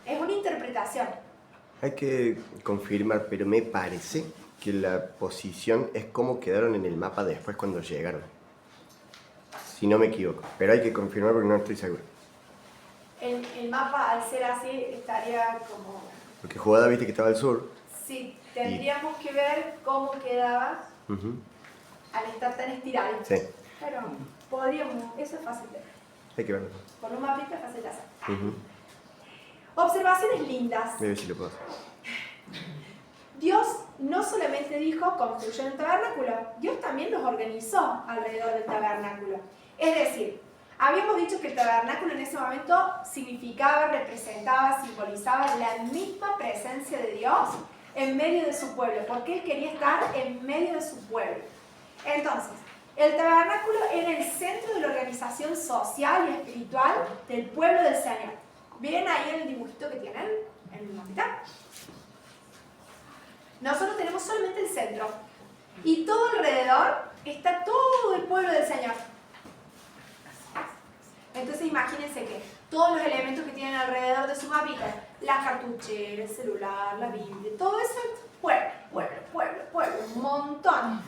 Es una interpretación. Hay que confirmar, pero me parece que la posición es como quedaron en el mapa después cuando llegaron. Si no me equivoco, pero hay que confirmar porque no estoy seguro. El mapa, al ser así, estaría como... Porque Judá, viste que estaba al sur. Sí, tendríamos que ver cómo quedaba al estar tan estirado. Sí. Pero podríamos, eso es fácil de ver. Hay que verlo. Con un mapita es fácil de hacer. Observaciones lindas. Voy a ver si lo puedo hacer. Dios no solamente dijo construyan un tabernáculo, Dios también los organizó alrededor del tabernáculo. Es decir, habíamos dicho que el tabernáculo en ese momento significaba, representaba, simbolizaba la misma presencia de Dios en medio de su pueblo, porque Él quería estar en medio de su pueblo. Entonces, el tabernáculo era el centro de la organización social y espiritual del pueblo del Señor. ¿Ven ahí el dibujito que tienen en el mapita? Nosotros tenemos solamente el centro y todo alrededor está todo el pueblo del Señor. Entonces imagínense que todos los elementos que tienen alrededor de su mapita, la cartuchera, el celular, la Biblia, todo eso es pueblo, un montón,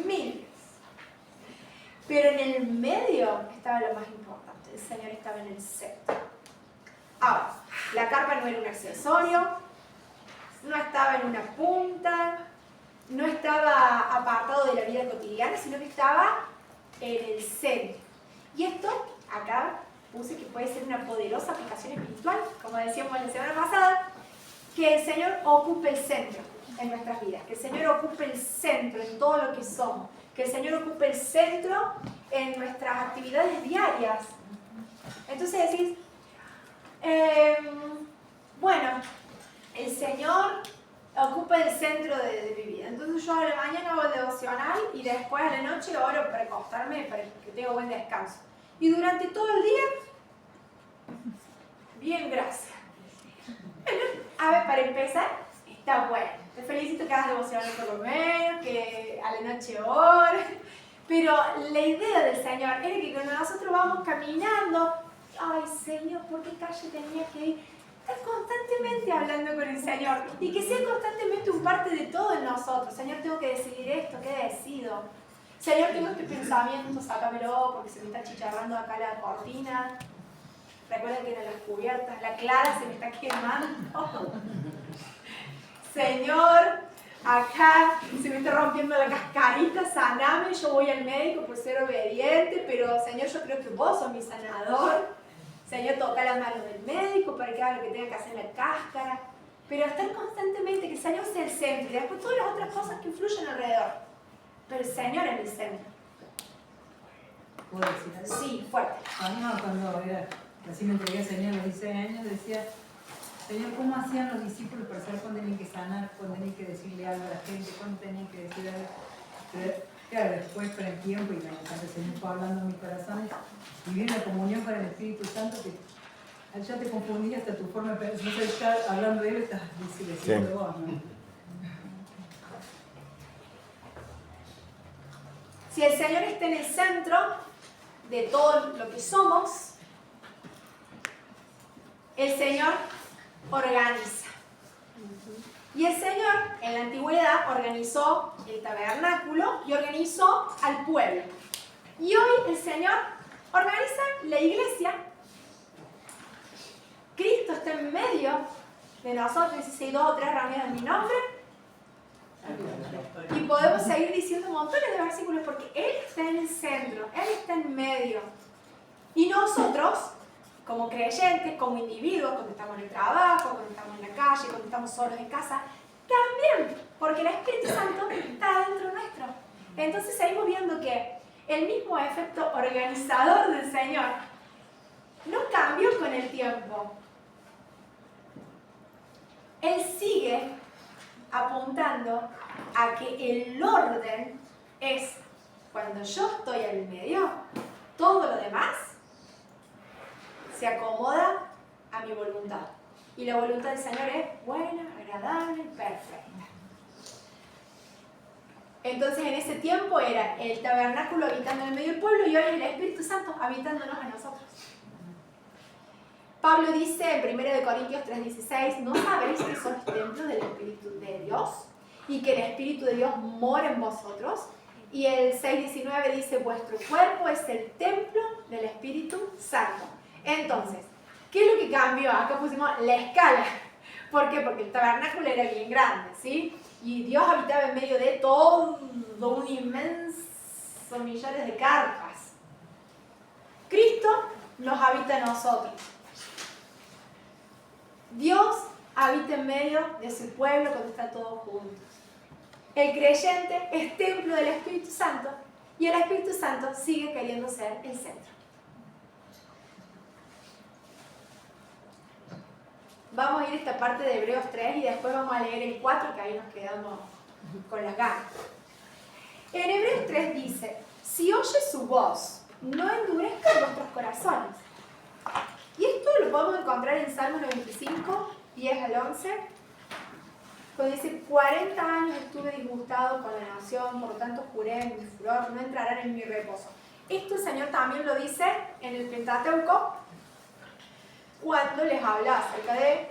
miles. Pero en el medio estaba lo más importante, el Señor estaba en el centro. Ahora, la carpa no era un accesorio, no estaba en una punta, no estaba apartado de la vida cotidiana, sino que estaba en el centro. Y esto, acá puse que puede ser una poderosa aplicación espiritual, como decíamos la semana pasada, que el Señor ocupe el centro en nuestras vidas, que el Señor ocupe el centro en todo lo que somos, que el Señor ocupe el centro en nuestras actividades diarias. Entonces decís, bueno, el Señor ocupa el centro de mi vida. Entonces yo a la mañana hago el devocional y después a la noche oro para acostarme, para que tenga buen descanso. Y durante todo el día, bien, gracias. Bueno, a ver, para empezar, Está bueno. Te felicito que hagas devociones por lo menos, que a la noche ores. Pero la idea del Señor era que cuando nosotros vamos caminando, ay Señor, ¿por qué calle tenía que ir? Estás constantemente hablando con el Señor y que sea constantemente un parte de todo en nosotros. Señor, tengo que decidir esto, ¿qué decido? Señor, tengo este pensamiento, sácamelo porque se me está chicharrando acá la cortina. Recuerden que eran las cubiertas, la clara se me está quemando. Señor, acá se me está rompiendo la cascarita, saname, yo voy al médico por ser obediente, pero Señor, yo creo que vos sos mi sanador. Señor, toca la mano del médico para que haga lo que tenga que hacer en la cáscara. Pero estar constantemente, que el Señor sea el centro, y después todas las otras cosas que influyen alrededor. Pero el Señor es el centro. ¿Puedo decir algo? Sí, fuerte. A mí cuando recién me entregué al Señor a los 16 años, decía, Señor, ¿cómo hacían los discípulos para saber cuándo tenían que sanar, cuándo tenían que decirle algo a la gente, cuándo tenían que decir algo? Pero, claro, después con el tiempo y cuando el Señor fue hablando en mi corazón, viví una comunión con el Espíritu Santo que ya te confundí hasta tu forma de pensar. No sé, estar hablando de él, estás diciendo Sí. vos, ¿no? Si el Señor está en el centro de todo lo que somos, el Señor organiza. Y el Señor en la antigüedad organizó el tabernáculo y organizó al pueblo. Y hoy el Señor organiza la iglesia. Cristo está en medio de nosotros, dice, si hay 2 o 3 reunidos en mi nombre. Y podemos seguir diciendo montones de versículos porque Él está en el centro, Él está en medio. Y nosotros, como creyentes, como individuos, cuando estamos en el trabajo, cuando estamos en la calle, cuando estamos solos en casa, también, porque el Espíritu Santo está dentro nuestro. Entonces seguimos viendo que el mismo efecto organizador del Señor no cambió con el tiempo. Él sigue apuntando a que el orden es cuando yo estoy en el medio, todo lo demás se acomoda a mi voluntad. Y la voluntad del Señor es buena, agradable, perfecta. Entonces en ese tiempo era el tabernáculo habitando en el medio del pueblo y hoy el Espíritu Santo habitándonos a nosotros. Pablo dice en 1 Corintios 3:16, ¿no sabéis que sois templos del Espíritu de Dios y que el Espíritu de Dios mora en vosotros? Y el 6:19 dice, vuestro cuerpo es el templo del Espíritu Santo. Entonces, ¿qué es lo que cambió? Acá pusimos la escala. ¿Por qué? Porque el tabernáculo era bien grande, ¿sí? Y Dios habitaba en medio de todo un inmenso millares de carpas. Cristo nos habita en nosotros. Dios habita en medio de su pueblo cuando está todos juntos. El creyente es templo del Espíritu Santo y el Espíritu Santo sigue queriendo ser el centro. Vamos a ir a esta parte de Hebreos 3 y después vamos a leer el 4, que ahí nos quedamos con las ganas. En Hebreos 3 dice, si oye su voz, no endurezcan vuestros corazones. Y esto lo podemos encontrar en Salmo 95, 10 al 11, cuando dice, 40 años estuve disgustado con la nación, por lo tanto juré en mi furor, no entrarán en mi reposo. Esto el Señor también lo dice en el Pentateuco, cuando les habla acerca de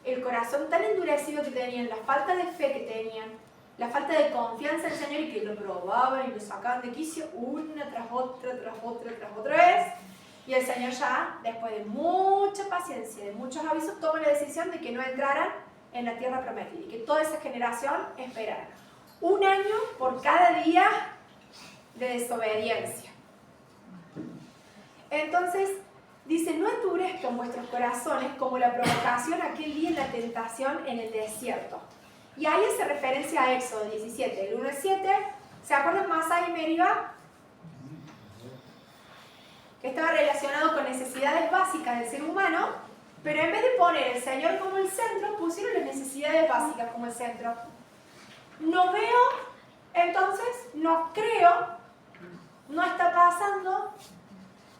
el corazón tan endurecido que tenían, la falta de fe que tenían, la falta de confianza en el Señor y que lo probaban y lo sacaban de quicio una tras otra vez. Y el Señor ya, después de mucha paciencia, de muchos avisos, toma la decisión de que no entraran en la tierra prometida y que toda esa generación esperara. 1 año por cada día de desobediencia. Entonces, dice, no endurezcan vuestros corazones como la provocación aquel día en la tentación en el desierto. Y ahí hace referencia a Éxodo 17, el 1 al 7. ¿Se acuerdan Masá y Meribá? Que estaba relacionado con necesidades básicas del ser humano, pero en vez de poner el Señor como el centro, pusieron las necesidades básicas como el centro. No veo, entonces no creo, no está pasando,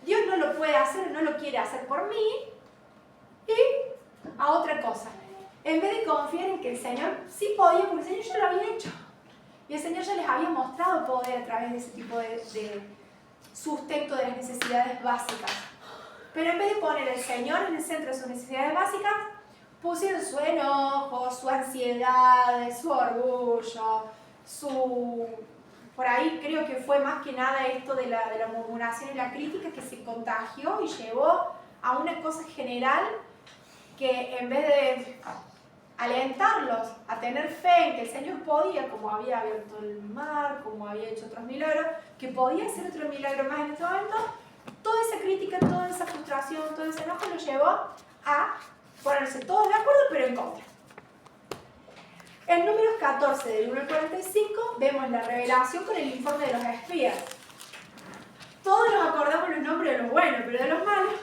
Dios no lo puede hacer, no lo quiere hacer por mí, y a otra cosa. en vez de confiar en que el Señor sí podía, porque el Señor ya lo había hecho. Y el Señor ya les había mostrado poder a través de ese tipo de sustento de las necesidades básicas. Pero en vez de poner al Señor en el centro de sus necesidades básicas, pusieron su enojo, su ansiedad, su orgullo, por ahí creo que fue más que nada esto de la murmuración y la crítica que se contagió y llevó a una cosa general que en vez de alentarlos a tener fe en que el Señor podía, como había abierto el mar, como había hecho otros milagros, que podía hacer otro milagro más en este momento, toda esa crítica, toda esa frustración, todo ese enojo lo llevó a ponerse todos de acuerdo, pero en contra. En números 14, del 1 al 45, vemos la revelación con el informe de los espías. Todos nos acordamos los nombres de los buenos, pero de los malos,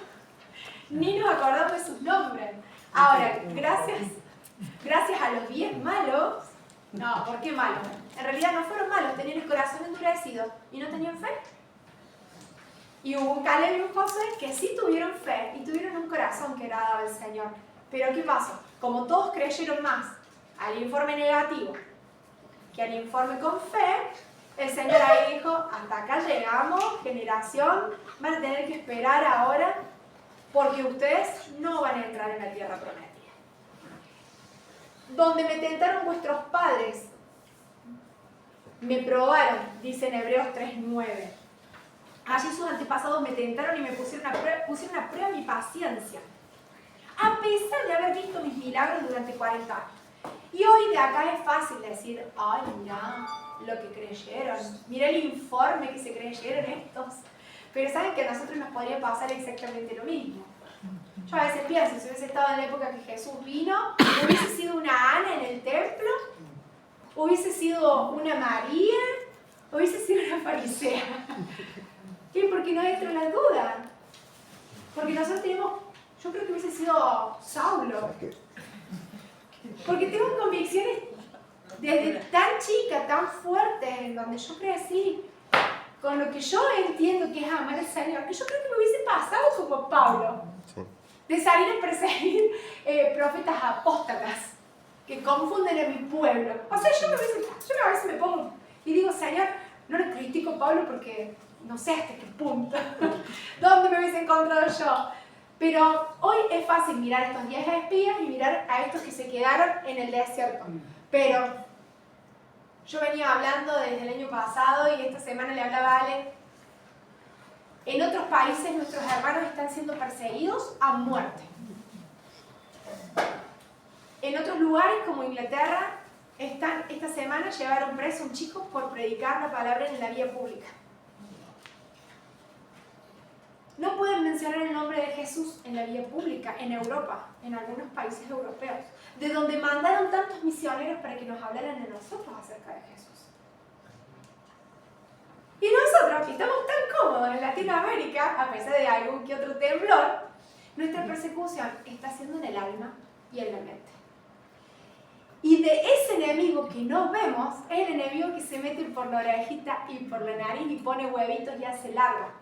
ni nos acordamos de sus nombres. Ahora, gracias a los 10 malos, no, ¿por qué malos? En realidad no fueron malos, tenían el corazón endurecido y no tenían fe. Y hubo un Caleb y un Josué que sí tuvieron fe y tuvieron un corazón que agradaba al Señor. Pero ¿qué pasó? Como todos creyeron más al informe negativo que al informe con fe, el Señor ahí dijo, hasta acá llegamos, generación, van a tener que esperar ahora porque ustedes no van a entrar en la tierra prometida. Donde me tentaron vuestros padres, me probaron, dice en Hebreos 3:9. Allí sus antepasados me tentaron y me pusieron a prueba mi paciencia, a pesar de haber visto mis milagros durante 40 años. Y hoy de acá es fácil decir, ay, mira lo que creyeron, mira el informe que se creyeron estos. Pero saben que a nosotros nos podría pasar exactamente lo mismo. Yo a veces pienso, si hubiese estado en la época que Jesús vino, hubiese sido una Ana en el templo, hubiese sido una María, hubiese sido una farisea. ¿Qué? Porque no entra la duda. Porque nosotros tenemos, yo creo que hubiese sido Saulo. Porque tengo convicciones desde tan chica, tan fuertes, en donde yo crecí, con lo que yo entiendo que es amar al Señor, que yo creo que me hubiese pasado como Pablo, sí, de salir a perseguir profetas apóstatas que confunden a mi pueblo. O sea, yo a veces me pongo y digo, Señor, no le critico a Pablo porque no sé hasta qué punto, dónde me hubiese encontrado yo. Pero hoy es fácil mirar a estos 10 espías y mirar a estos que se quedaron en el desierto. Pero yo venía hablando desde el año pasado y esta semana le hablaba a Ale. En otros países nuestros hermanos están siendo perseguidos a muerte. En otros lugares como Inglaterra, esta semana llevaron preso a un chico por predicar la palabra en la vía pública. No pueden mencionar el nombre de Jesús en la vía pública en Europa, en algunos países europeos, de donde mandaron tantos misioneros para que nos hablaran a nosotros acerca de Jesús. Y nosotros, que estamos tan cómodos en Latinoamérica, a pesar de algún que otro temblor, nuestra persecución está siendo en el alma y en la mente. Y de ese enemigo que no vemos, es el enemigo que se mete por la orejita y por la nariz y pone huevitos y hace larga.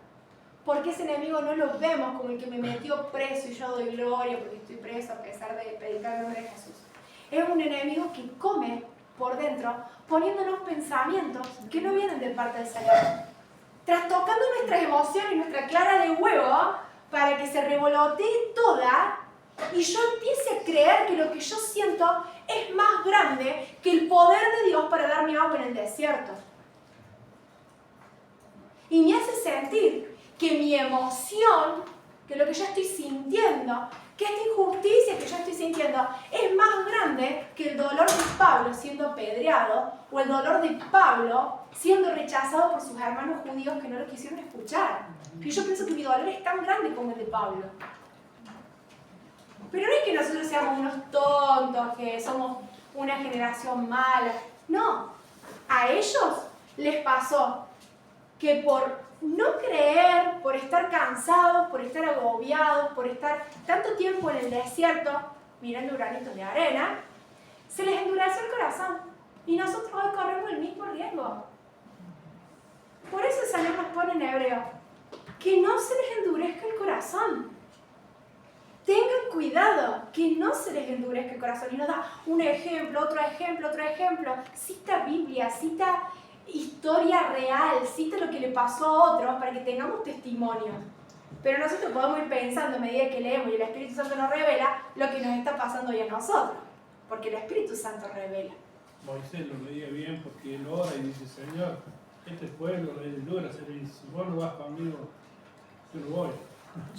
Porque ese enemigo no lo vemos como el que me metió preso y yo doy gloria porque estoy preso a pesar de predicar el nombre de Jesús. Es un enemigo que come por dentro poniéndonos pensamientos que no vienen de parte del Señor. Trastocando nuestras emociones y nuestra clara de huevo para que se revolotee toda y yo empiece a creer que lo que yo siento es más grande que el poder de Dios para darme agua en el desierto. Y me hace sentir que mi emoción, que lo que yo estoy sintiendo, que esta injusticia que yo estoy sintiendo es más grande que el dolor de Pablo siendo apedreado o el dolor de Pablo siendo rechazado por sus hermanos judíos que no lo quisieron escuchar. Y yo pienso que mi dolor es tan grande como el de Pablo. Pero no es que nosotros seamos unos tontos, que somos una generación mala. No, a ellos les pasó que por no creer, por estar cansados, por estar agobiados, por estar tanto tiempo en el desierto mirando granitos de arena, se les endureció el corazón. Y nosotros hoy corremos el mismo riesgo. Por eso el Señor nos pone en hebreo, que no se les endurezca el corazón. tengan cuidado que no se les endurezca el corazón. Y nos da un ejemplo, otro ejemplo, otro ejemplo. Cita Biblia, cita historia real, cita lo que le pasó a otros para que tengamos testimonio. Pero nosotros podemos ir pensando a medida que leemos y el Espíritu Santo nos revela lo que nos está pasando hoy a nosotros. Porque el Espíritu Santo revela. Moisés lo veía bien porque él ora y dice, Señor, este pueblo lo endura, si vos no vas conmigo, yo no voy.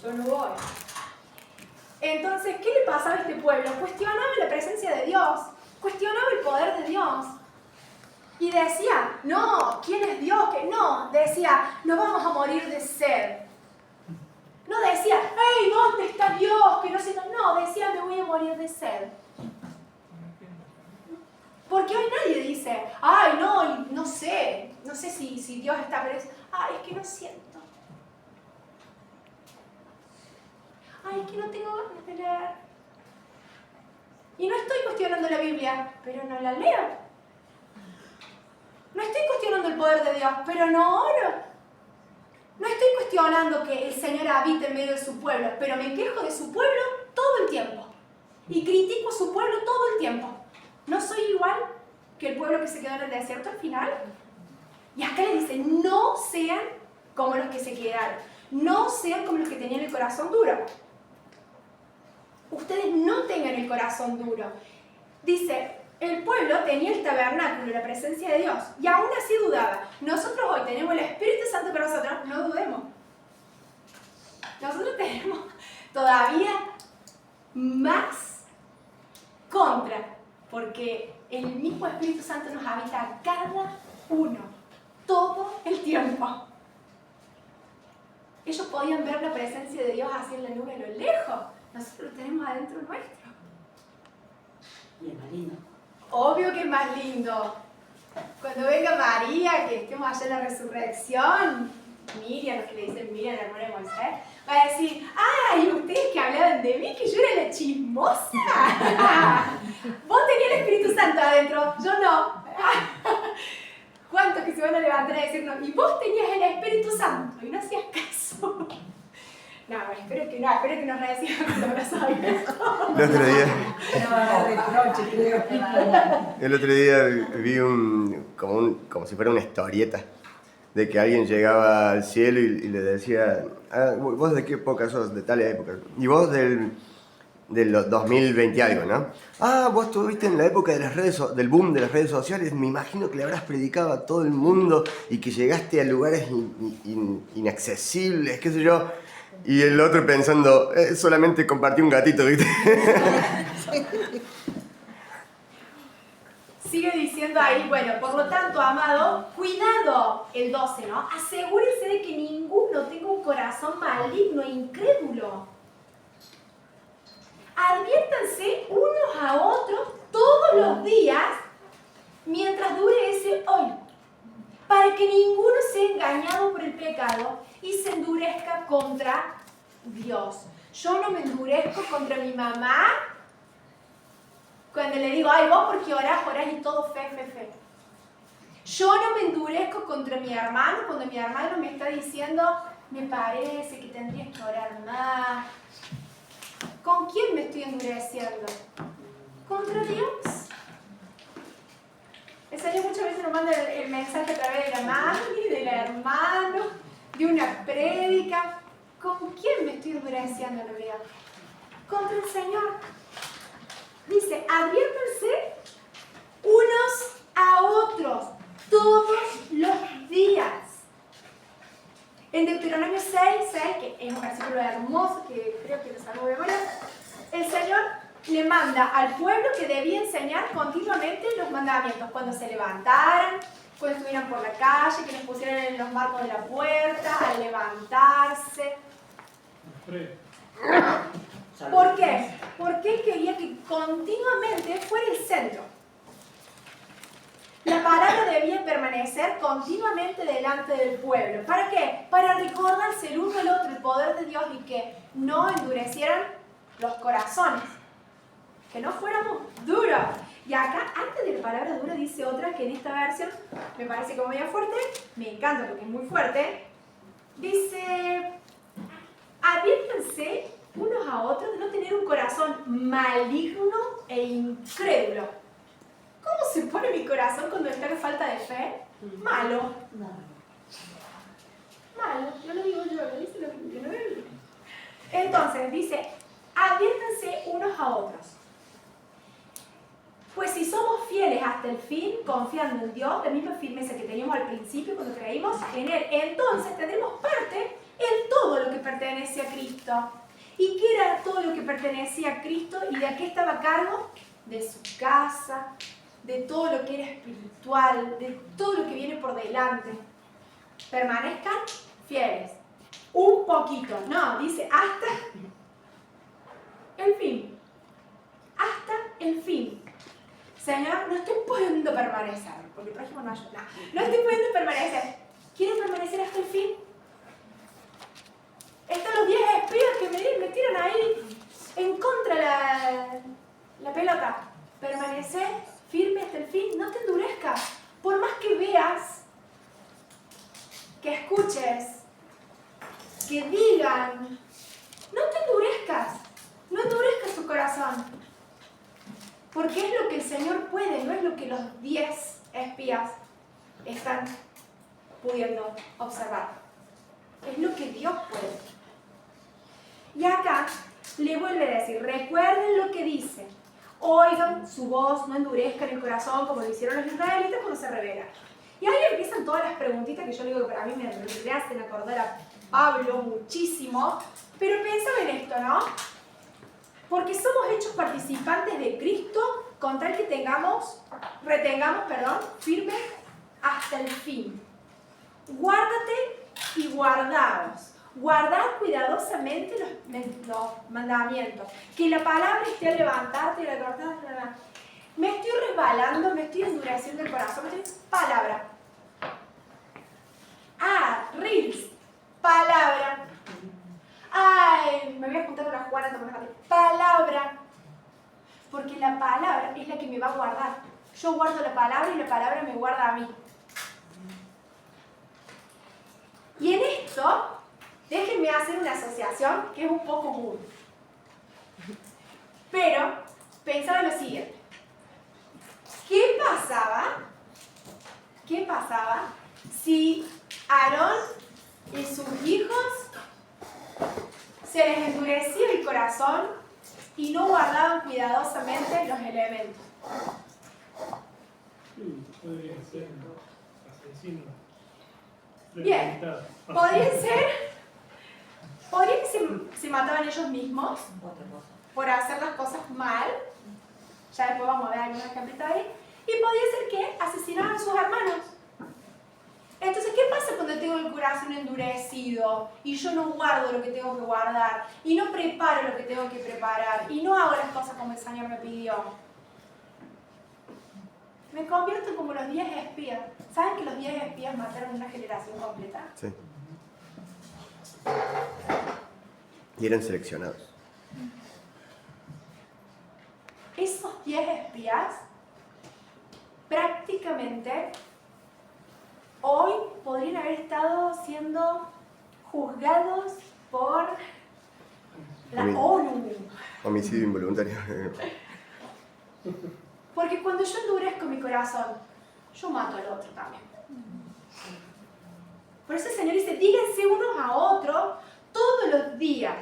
Yo no voy. Entonces, ¿qué le pasaba a este pueblo? Cuestionaba la presencia de Dios, cuestionaba el poder de Dios. Y decía, no, ¿quién es Dios? Que no, decía, no vamos a morir de sed. No decía, hey, ¿dónde está Dios? Que no sé, no, decía, me voy a morir de sed. Porque hoy nadie dice, ay, no sé si Dios está, pero es, ay, es que no siento. Ay, es que no tengo ganas de leer. Y no estoy cuestionando la Biblia, pero no la leo. No estoy cuestionando el poder de Dios, pero no oro. No estoy cuestionando que el Señor habite en medio de su pueblo, pero me quejo de su pueblo todo el tiempo. Y critico a su pueblo todo el tiempo. ¿No soy igual que el pueblo que se quedó en el desierto al final? Y acá le dice, no sean como los que se quedaron. No sean como los que tenían el corazón duro. Ustedes no tengan el corazón duro. Dice, el pueblo tenía el tabernáculo, la presencia de Dios, y aún así dudaba. Nosotros hoy tenemos el Espíritu Santo con nosotros, no dudemos. Nosotros tenemos todavía más contra, porque el mismo Espíritu Santo nos habita a cada uno, todo el tiempo. Ellos podían ver la presencia de Dios así en la nube a lo lejos. Nosotros lo tenemos adentro nuestro. Y es más lindo. Obvio que es más lindo. Cuando venga María, que estemos allá en la resurrección, Miriam, los que le dicen Miriam, la hermana de Moisés, va a decir, ¡ay, ustedes que hablaban de mí, que yo era la chismosa! Vos tenías el Espíritu Santo adentro, yo no. ¿Cuántos que se van a levantar a decirnos, y vos tenías el Espíritu Santo y no hacías caso? No, espero que nos reciban con los brazos abiertos. El otro día vi como si fuera una historieta de que alguien llegaba al cielo y le decía, vos de qué época sos, de tal época, y vos del 2020 y algo, ¿no? Vos estuviste en la época de del boom de las redes sociales, me imagino que le habrás predicado a todo el mundo y que llegaste a lugares inaccesibles, qué sé yo. Y el otro pensando, solamente compartí un gatito, ¿viste? Sigue diciendo ahí, bueno, por lo tanto, amado, cuidado, el 12, ¿no? Asegúrense de que ninguno tenga un corazón maligno e incrédulo. Adviértanse unos a otros todos los días mientras dure ese hoy, para que ninguno sea engañado por el pecado y se endurezca contra Dios. Yo no me endurezco contra mi mamá cuando le digo, ay, vos porque orás y todo fe. Yo no me endurezco contra mi hermano cuando mi hermano me está diciendo, me parece que tendrías que orar más. ¿Con quién me estoy endureciendo? ¿Contra Dios? El Señor muchas veces nos manda el mensaje a través de la madre, del hermano, de una prédica. ¿Con quién me estoy endureciendo en la vida? Contra el Señor. Dice, adviértanse unos a otros todos los días. En Deuteronomio 6, que es un versículo hermoso, que creo que lo salvo de memoria, el Señor le manda al pueblo que debía enseñar continuamente los mandamientos cuando se levantaran, cuando estuvieran por la calle, que les pusieran en los marcos de la puerta, al levantarse. ¿Por qué? Porque él quería que continuamente fuera el centro. La palabra debía permanecer continuamente delante del pueblo. ¿Para qué? Para recordarse el uno al otro el poder de Dios y que no endurecieran los corazones. Que no fuéramos duros. Y acá, antes de la palabra dura, dice otra que en esta versión me parece como medio fuerte. Me encanta porque es muy fuerte. Dice, adviértanse unos a otros, de no tener un corazón maligno e incrédulo. ¿Cómo se pone mi corazón cuando está en falta de fe? Malo. Malo, no lo digo yo, lo dice la Biblia. Entonces dice, adviértanse unos a otros. Pues si somos fieles hasta el fin, confiando en Dios, la misma firmeza que teníamos al principio cuando creímos en Él, entonces tendremos parte en todo lo que pertenece a Cristo. ¿Y qué era todo lo que pertenecía a Cristo y de qué estaba a cargo? De su casa, de todo lo que era espiritual, de todo lo que viene por delante. Permanezcan fieles. Un poquito, no, dice hasta el fin. Hasta el fin. Señor, no estoy pudiendo permanecer, porque el prójimo no ayuda. No estoy pudiendo permanecer. ¿Quieren permanecer hasta el fin? Están los 10 espías que me tiran ahí en contra la pelota. Permanecer firme hasta el fin, no te endurezcas. Por más que veas, que escuches, que digan, no te endurezcas. No endurezcas tu corazón. Porque es lo que el Señor puede, no es lo que los 10 espías están pudiendo observar. Es lo que Dios puede. Y acá le vuelve a decir, recuerden lo que dice. Oigan su voz, no endurezcan el corazón como lo hicieron los israelitas cuando se rebelan. Y ahí empiezan todas las preguntitas que yo digo que para mí me hacen acordar a Pablo muchísimo. Pero pensaba en esto, ¿no? Porque somos hechos participantes de Cristo con tal que retengamos, firme hasta el fin. Guárdate y guardaos. Guardar cuidadosamente los mandamientos. Que la palabra esté al levantarte y al acordarte. Me estoy resbalando, me estoy endureciendo el corazón. Palabra. Reels. Palabra. Ay, me voy a juntar con la Juana a tomar café. Palabra. Porque la palabra es la que me va a guardar. Yo guardo la palabra y la palabra me guarda a mí. Y en esto, déjenme hacer una asociación que es un poco común. Pero, pensaba en lo siguiente. ¿Qué pasaba si Aarón y sus hijos se les endurecía el corazón y no guardaban cuidadosamente los elementos? Podría ser asesino. Bien, podrían que se mataban ellos mismos por hacer las cosas mal. Ya después vamos a ver algunos ejemplos ahí. Y podría ser que asesinaban a sus hermanos. Entonces, ¿qué pasa cuando tengo el corazón endurecido y yo no guardo lo que tengo que guardar y no preparo lo que tengo que preparar y no hago las cosas como el Señor me pidió? Me convierto como los 10 espías. ¿Saben que los 10 espías mataron una generación completa? Sí. Y eran seleccionados. Esos 10 espías prácticamente hoy podrían haber estado siendo juzgados por la ONU. Homicidio involuntario. Porque cuando yo endurezco mi corazón, yo mato al otro también. Por eso el Señor dice, díganse unos a otros todos los días.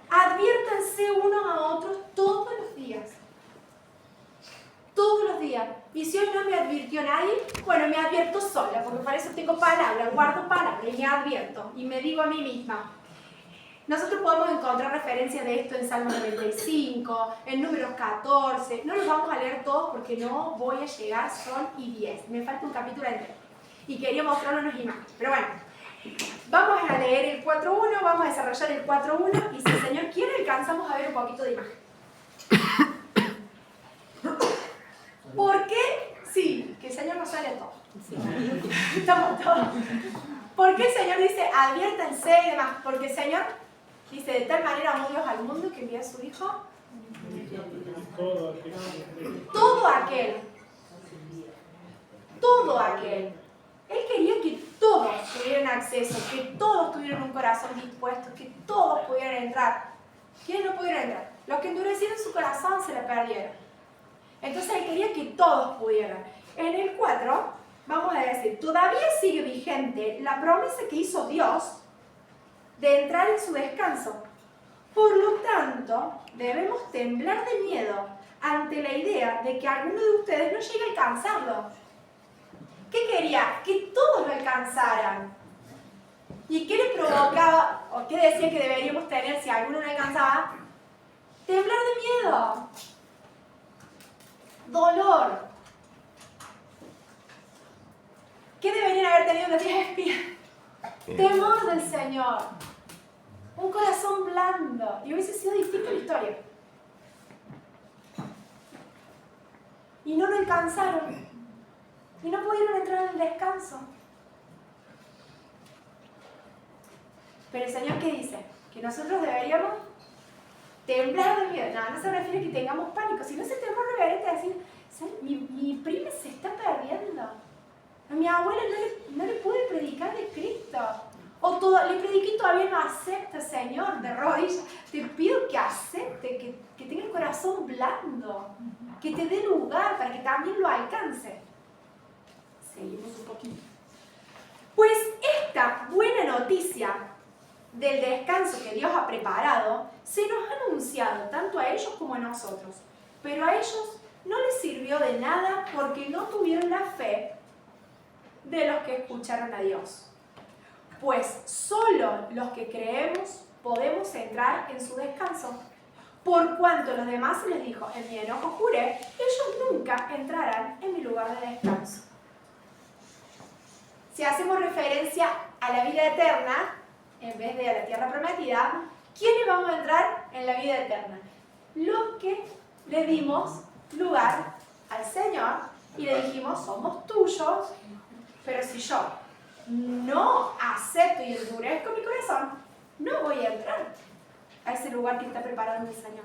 Adviértanse unos a otros todos los días. Todos los días. Y si hoy no me advirtió nadie, bueno, me advierto sola, porque para eso tengo palabra, guardo palabra y me advierto. Y me digo a mí misma. Nosotros podemos encontrar referencias de esto en Salmo 95, en Números 14. No los vamos a leer todos porque no voy a llegar, son y 10. Me falta un capítulo entero. Y quería mostrarles unas imágenes. Pero bueno, vamos a leer el 4.1, vamos a desarrollar el 4.1 y si el Señor quiere alcanzamos a ver un poquito de imagen. ¿Por qué? Sí, que el Señor nos sale todo. Sí. Estamos todos. ¿Por qué el Señor dice adviértanse y demás? Porque el Señor dice de tal manera amó Dios al mundo que envió a su Hijo. Todo aquel. Él quería que todos tuvieran acceso, que todos tuvieran un corazón dispuesto, que todos pudieran entrar. ¿Quiénes no pudieran entrar? Los que endurecieron su corazón se la perdieron. Entonces él quería que todos pudieran. En el 4, vamos a decir, todavía sigue vigente la promesa que hizo Dios de entrar en su descanso. Por lo tanto, debemos temblar de miedo ante la idea de que alguno de ustedes no llegue a alcanzarlo. ¿Qué quería? Que todos lo alcanzaran. ¿Y qué le provocaba, o qué decía que deberíamos tener si alguno no alcanzaba? Temblar de miedo. Dolor. ¿Qué deberían haber tenido los 10 espías? Temor del Señor. Un corazón blando. Y hubiese sido distinta la historia. Y no lo alcanzaron. Y no pudieron entrar en el descanso. Pero el Señor, ¿qué dice? Que nosotros deberíamos temblar de miedo. No se refiere a que tengamos pánico, sino ese temor reverente de decir, ¿sabes? Mi prima se está perdiendo. A mi abuela no le pude predicar de Cristo. Le prediqué y todavía no acepta, Señor, de rodillas. Te pido que acepte, que tenga el corazón blando, que te dé lugar para que también lo alcance. Seguimos un poquito. Pues esta buena noticia del descanso que Dios ha preparado se nos ha anunciado tanto a ellos como a nosotros. Pero a ellos no les sirvió de nada porque no tuvieron la fe de los que escucharon a Dios. Pues solo los que creemos podemos entrar en su descanso. Por cuanto los demás se les dijo, en mi enojo juré, ellos nunca entrarán en mi lugar de descanso. Si hacemos referencia a la vida eterna, en vez de a la tierra prometida, ¿quiénes vamos a entrar en la vida eterna? Los que le dimos lugar al Señor y le dijimos, somos tuyos, pero si yo no acepto y endurezco mi corazón, no voy a entrar a ese lugar que está preparado mi Señor.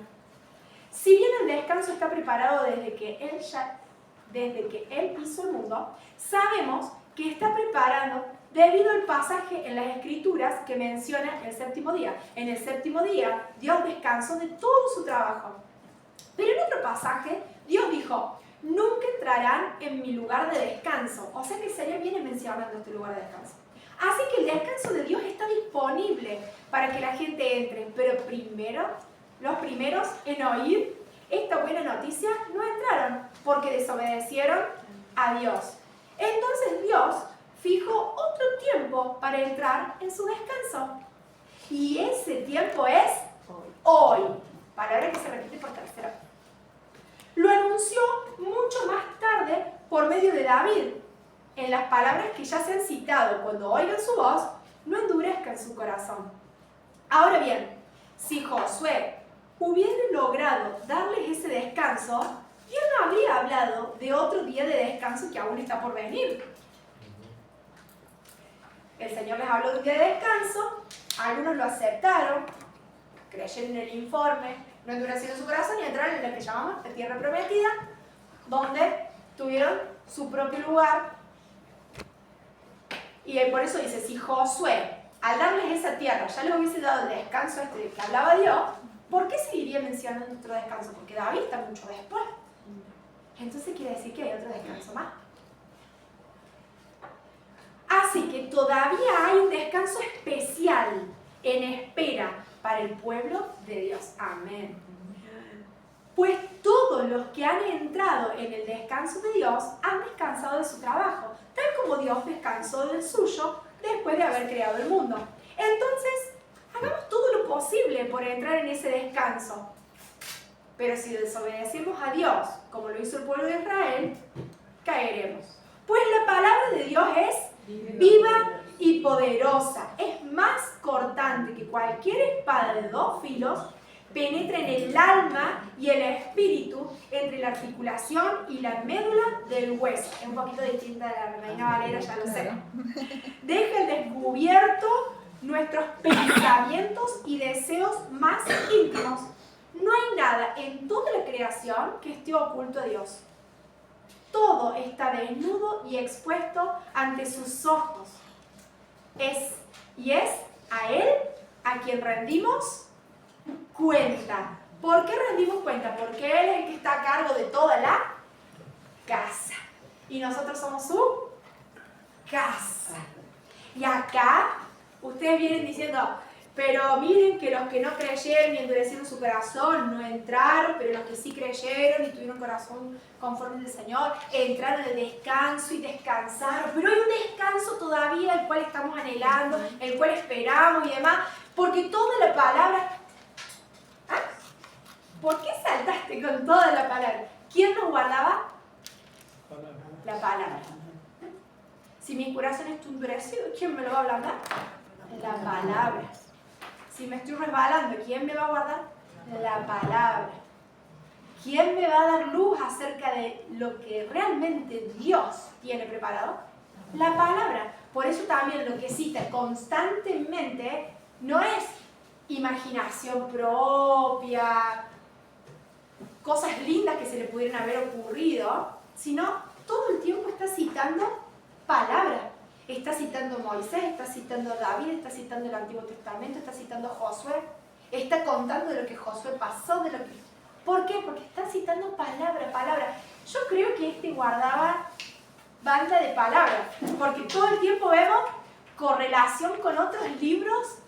Si bien el descanso está preparado desde que Él hizo el mundo, sabemos que está preparado debido al pasaje en las Escrituras que menciona el séptimo día. En el séptimo día, Dios descansó de todo su trabajo. Pero en otro pasaje, Dios dijo, nunca entrarán en mi lugar de descanso. O sea que el Señor viene mencionando este lugar de descanso. Así que el descanso de Dios está disponible para que la gente entre. Pero los primeros en oír esta buena noticia no entraron porque desobedecieron a Dios. Entonces Dios fijó otro tiempo para entrar en su descanso. Y ese tiempo es hoy. Palabra que se repite por tercera vez. Lo anunció mucho más tarde por medio de David. En las palabras que ya se han citado, cuando oigan su voz, no endurezcan su corazón. Ahora bien, si Josué hubiera logrado darles ese descanso, Dios no habría hablado de otro día de descanso que aún está por venir. El Señor les habló de un día de descanso, algunos lo aceptaron, creyeron en el informe, no endurecieron su corazón y entraron en lo que llamamos la tierra prometida, donde tuvieron su propio lugar. Y por eso dice, si Josué, al darles esa tierra, ya les hubiese dado el descanso este del que hablaba Dios, ¿por qué seguiría mencionando otro descanso? Porque David está mucho después. Entonces quiere decir que hay otro descanso más. Así que todavía hay un descanso especial en espera para el pueblo de Dios. Amén. Pues todos los que han entrado en el descanso de Dios han descansado de su trabajo, tal como Dios descansó del suyo después de haber creado el mundo. Entonces, hagamos todo lo posible por entrar en ese descanso. Pero si desobedecemos a Dios, como lo hizo el pueblo de Israel, caeremos. Pues la palabra de Dios es viva y poderosa. Es más cortante que cualquier espada de 2 filos, penetra en el alma y el espíritu, entre la articulación y la médula del hueso. Es un poquito distinta de la Reina Valera, ya lo sé. Deja al descubierto nuestros pensamientos y deseos más íntimos. No hay nada en toda la creación que esté oculto a Dios. Todo está desnudo y expuesto ante sus ojos. y es a Él a quien rendimos cuenta. ¿Por qué rendimos cuenta? Porque Él es el que está a cargo de toda la casa. Y nosotros somos su casa. Y acá ustedes vienen diciendo, pero miren que los que no creyeron y endurecieron su corazón no entraron, pero los que sí creyeron y tuvieron corazón conforme al Señor, entraron en el descanso y descansaron. Pero hay un descanso todavía, el cual estamos anhelando, el cual esperamos y demás, porque toda la palabra... ¿Ah? ¿Por qué saltaste con toda la palabra? ¿Quién nos guardaba? La palabra. Si mi corazón está endurecido, ¿quién me lo va a ablandar? La palabra. Si me estoy resbalando, ¿quién me va a guardar? La palabra. ¿Quién me va a dar luz acerca de lo que realmente Dios tiene preparado? La palabra. Por eso también lo que cita constantemente no es imaginación propia, cosas lindas que se le pudieran haber ocurrido, sino todo el tiempo está citando palabra. Está citando Moisés, está citando David, está citando el Antiguo Testamento, está citando Josué, está contando de lo que Josué pasó, de lo que... ¿Por qué? Porque está citando palabra, palabra. Yo creo que guardaba banda de palabras, porque todo el tiempo vemos correlación con otros libros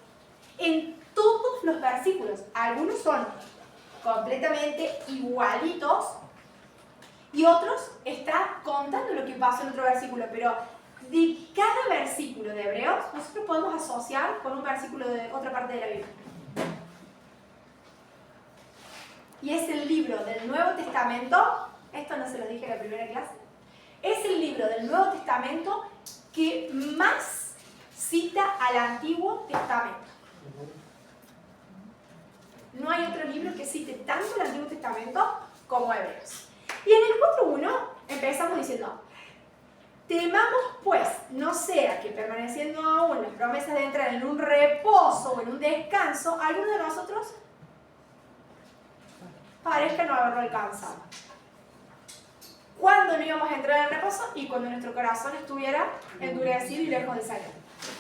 en todos los versículos. Algunos son completamente igualitos y otros está contando lo que pasó en otro versículo, pero de cada versículo de Hebreos nosotros podemos asociar con un versículo de otra parte de la Biblia. Y es el libro del Nuevo Testamento, esto no se lo dije en la primera clase, es el libro del Nuevo Testamento que más cita al Antiguo Testamento. No hay otro libro que cite tanto el Antiguo Testamento como Hebreos. Y en el 4.1 empezamos diciendo: temamos pues, no sea que permaneciendo aún las promesas de entrar en un reposo o en un descanso, alguno de nosotros parezca no haberlo alcanzado. ¿Cuándo no íbamos a entrar en el reposo? Y cuando nuestro corazón estuviera endurecido y lejos del Señor.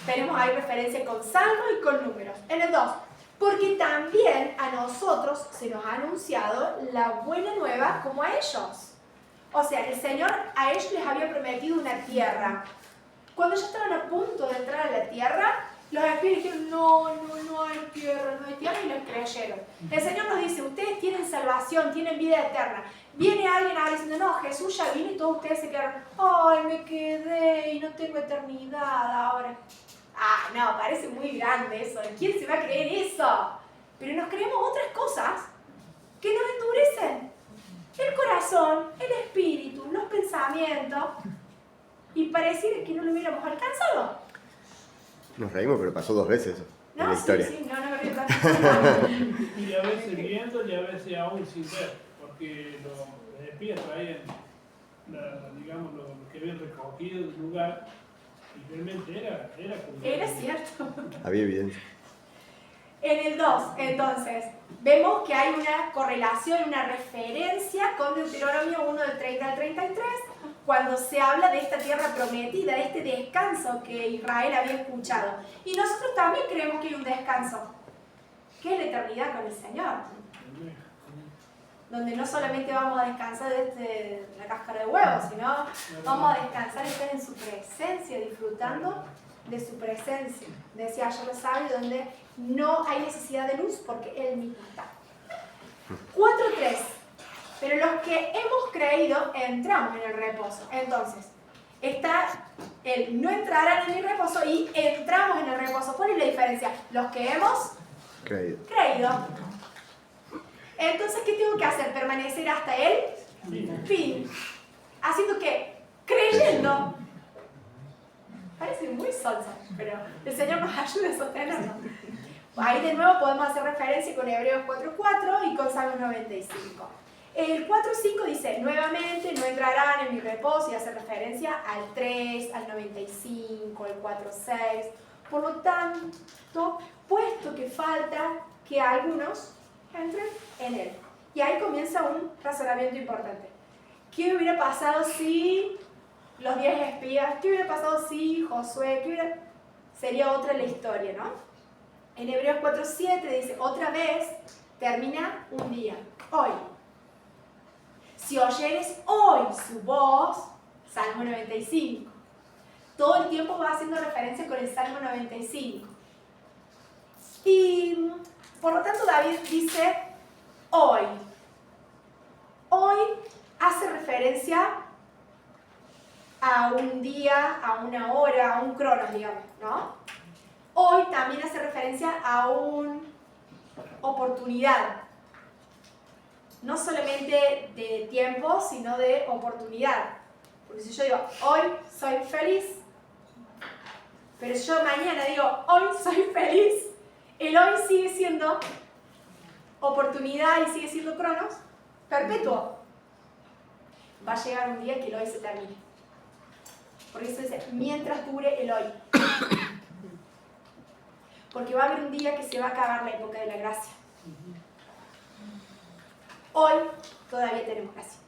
Tenemos ahí referencia con salmos y con números. En el 2, porque también a nosotros se nos ha anunciado la buena nueva como a ellos. O sea, el Señor a ellos les había prometido una tierra. Cuando ya estaban a punto de entrar a la tierra, los espíritus dijeron, no hay tierra, y les creyeron. El Señor nos dice, ustedes tienen salvación, tienen vida eterna. Viene alguien ahora diciendo, no, Jesús ya vino y todos ustedes se quedaron, ay, me quedé y no tengo eternidad ahora. Ah, no, parece muy grande eso. ¿Quién se va a creer eso? Pero nos creemos otras cosas que nos endurecen el corazón, el espíritu, los pensamientos, y pareciera que no lo hubiéramos alcanzado. Nos reímos, pero pasó 2 veces eso en la Sí, historia. sí, no me río. Y a veces viendo y a veces aún sin ver, porque los espías traían, digamos, lo que habían recogido del lugar, y realmente era como... Era cierto. Había evidencia. En el 2, entonces, vemos que hay una correlación, una referencia con Deuteronomio 1 del 30 al 33, cuando se habla de esta tierra prometida, de este descanso que Israel había escuchado. Y nosotros también creemos que hay un descanso, que es la eternidad con el Señor, donde no solamente vamos a descansar de la cáscara de huevo, sino vamos a descansar y estar en su presencia, disfrutando de su presencia. Decía ayer los sabios, donde no hay necesidad de luz porque Él mismo está. 4.3. Pero los que hemos creído entramos en el reposo. Entonces, está el no entrarán en el reposo y entramos en el reposo. ¿Cuál es la diferencia? Los que hemos creído. Entonces, ¿qué tengo que hacer? Permanecer hasta el fin. Haciendo que, creyendo. Parece muy sonsa, pero el Señor nos ayuda a sostenerlo. Ahí de nuevo podemos hacer referencia con Hebreos 4.4 y con Salmos 95. El 4.5 dice, nuevamente no entrarán en mi reposo, y hace referencia al 3, al 95, al 4.6. Por lo tanto, puesto que falta que algunos entren en él. Y ahí comienza un razonamiento importante. ¿Qué hubiera pasado si los 10 espías? ¿Qué hubiera pasado si Josué? sería otra la historia, ¿no? En Hebreos 4:7 dice, otra vez termina un día, hoy. Si oyeres hoy su voz, Salmo 95. Todo el tiempo va haciendo referencia con el Salmo 95. Y por lo tanto David dice hoy. Hoy hace referencia a un día, a una hora, a un cronos, digamos, ¿no? Hoy también hace referencia a una oportunidad. No solamente de tiempo, sino de oportunidad. Porque si yo digo, hoy soy feliz, pero yo mañana digo, hoy soy feliz, el hoy sigue siendo oportunidad y sigue siendo cronos perpetuo. Va a llegar un día que el hoy se termine. Por eso dice, mientras dure el hoy. Porque va a haber un día que se va a acabar la época de la gracia. Hoy todavía tenemos gracia.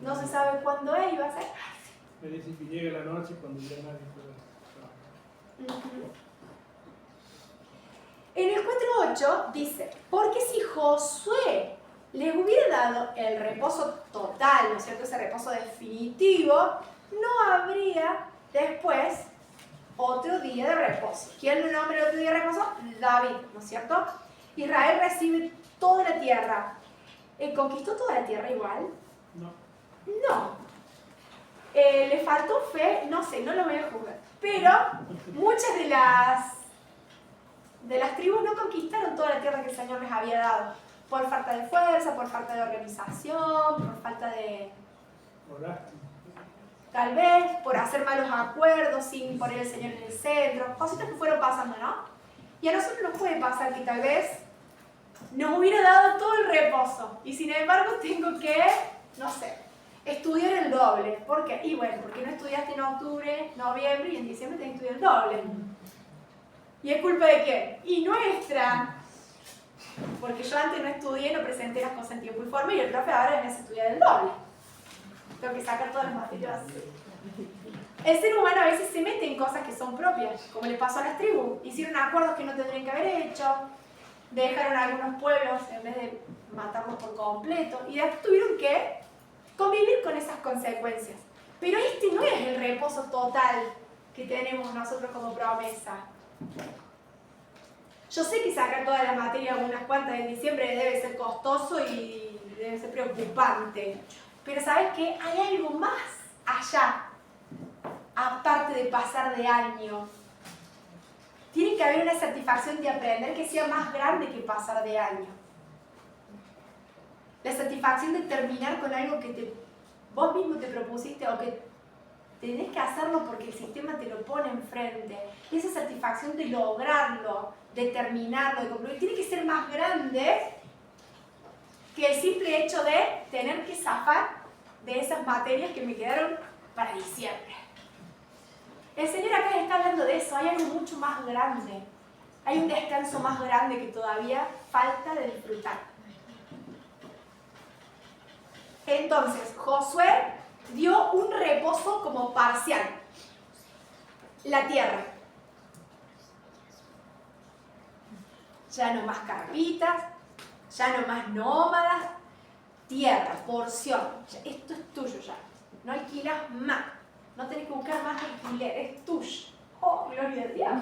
No se sabe cuándo es y va a ser. Me dicen que llega la noche cuando ya nadie puede trabajar. En el 4.8 dice, porque si Josué les hubiera dado el reposo total, ¿no es cierto? Ese reposo definitivo, no habría después otro día de reposo. ¿Quién lo nombra el otro día de reposo? David, ¿no es cierto? Israel recibe toda la tierra. ¿Conquistó toda la tierra igual? No. No. ¿Le faltó fe? No sé, no lo voy a juzgar. Pero muchas de las tribus no conquistaron toda la tierra que el Señor les había dado. Por falta de fuerza, por falta de organización, por falta de... Tal vez por hacer malos acuerdos sin poner al Señor en el centro. Cositas que fueron pasando, ¿no? Y a nosotros nos puede pasar que tal vez nos hubiera dado todo el reposo. Y sin embargo tengo que, no sé, estudiar el doble. ¿Por qué? Y bueno, porque no estudiaste en octubre, noviembre y en diciembre tenés que estudiar el doble. ¿Y es culpa de quién? Y nuestra. Porque yo antes no estudié, no presenté las cosas en tiempo y forma y el profe ahora me hace estudiar el doble. Tengo que sacar todas las materias. El ser humano a veces se mete en cosas que son propias, como le pasó a las tribus. Hicieron acuerdos que no tendrían que haber hecho, dejaron a algunos pueblos en vez de matarlos por completo y después tuvieron que convivir con esas consecuencias. Pero este no es el reposo total que tenemos nosotros como promesa. Yo sé que sacar todas las materias, unas cuantas en diciembre, debe ser costoso y debe ser preocupante. Pero ¿sabes qué? Hay algo más allá, aparte de pasar de año. Tiene que haber una satisfacción de aprender que sea más grande que pasar de año. La satisfacción de terminar con algo que vos mismo te propusiste o que tenés que hacerlo porque el sistema te lo pone enfrente. Y esa satisfacción de lograrlo, de terminarlo, de concluir, tiene que ser más grande que el simple hecho de tener que zafar de esas materias que me quedaron para diciembre. El Señor acá está hablando de eso, hay algo mucho más grande. Hay un descanso más grande que todavía falta de disfrutar. Entonces, Josué dio un reposo como parcial. La tierra. Ya no más carpitas, ya no más nómadas. Tierra, porción. Esto es tuyo ya. No alquilas más. No tenés que buscar más alquiler, es tuyo. ¡Oh, gloria a Dios!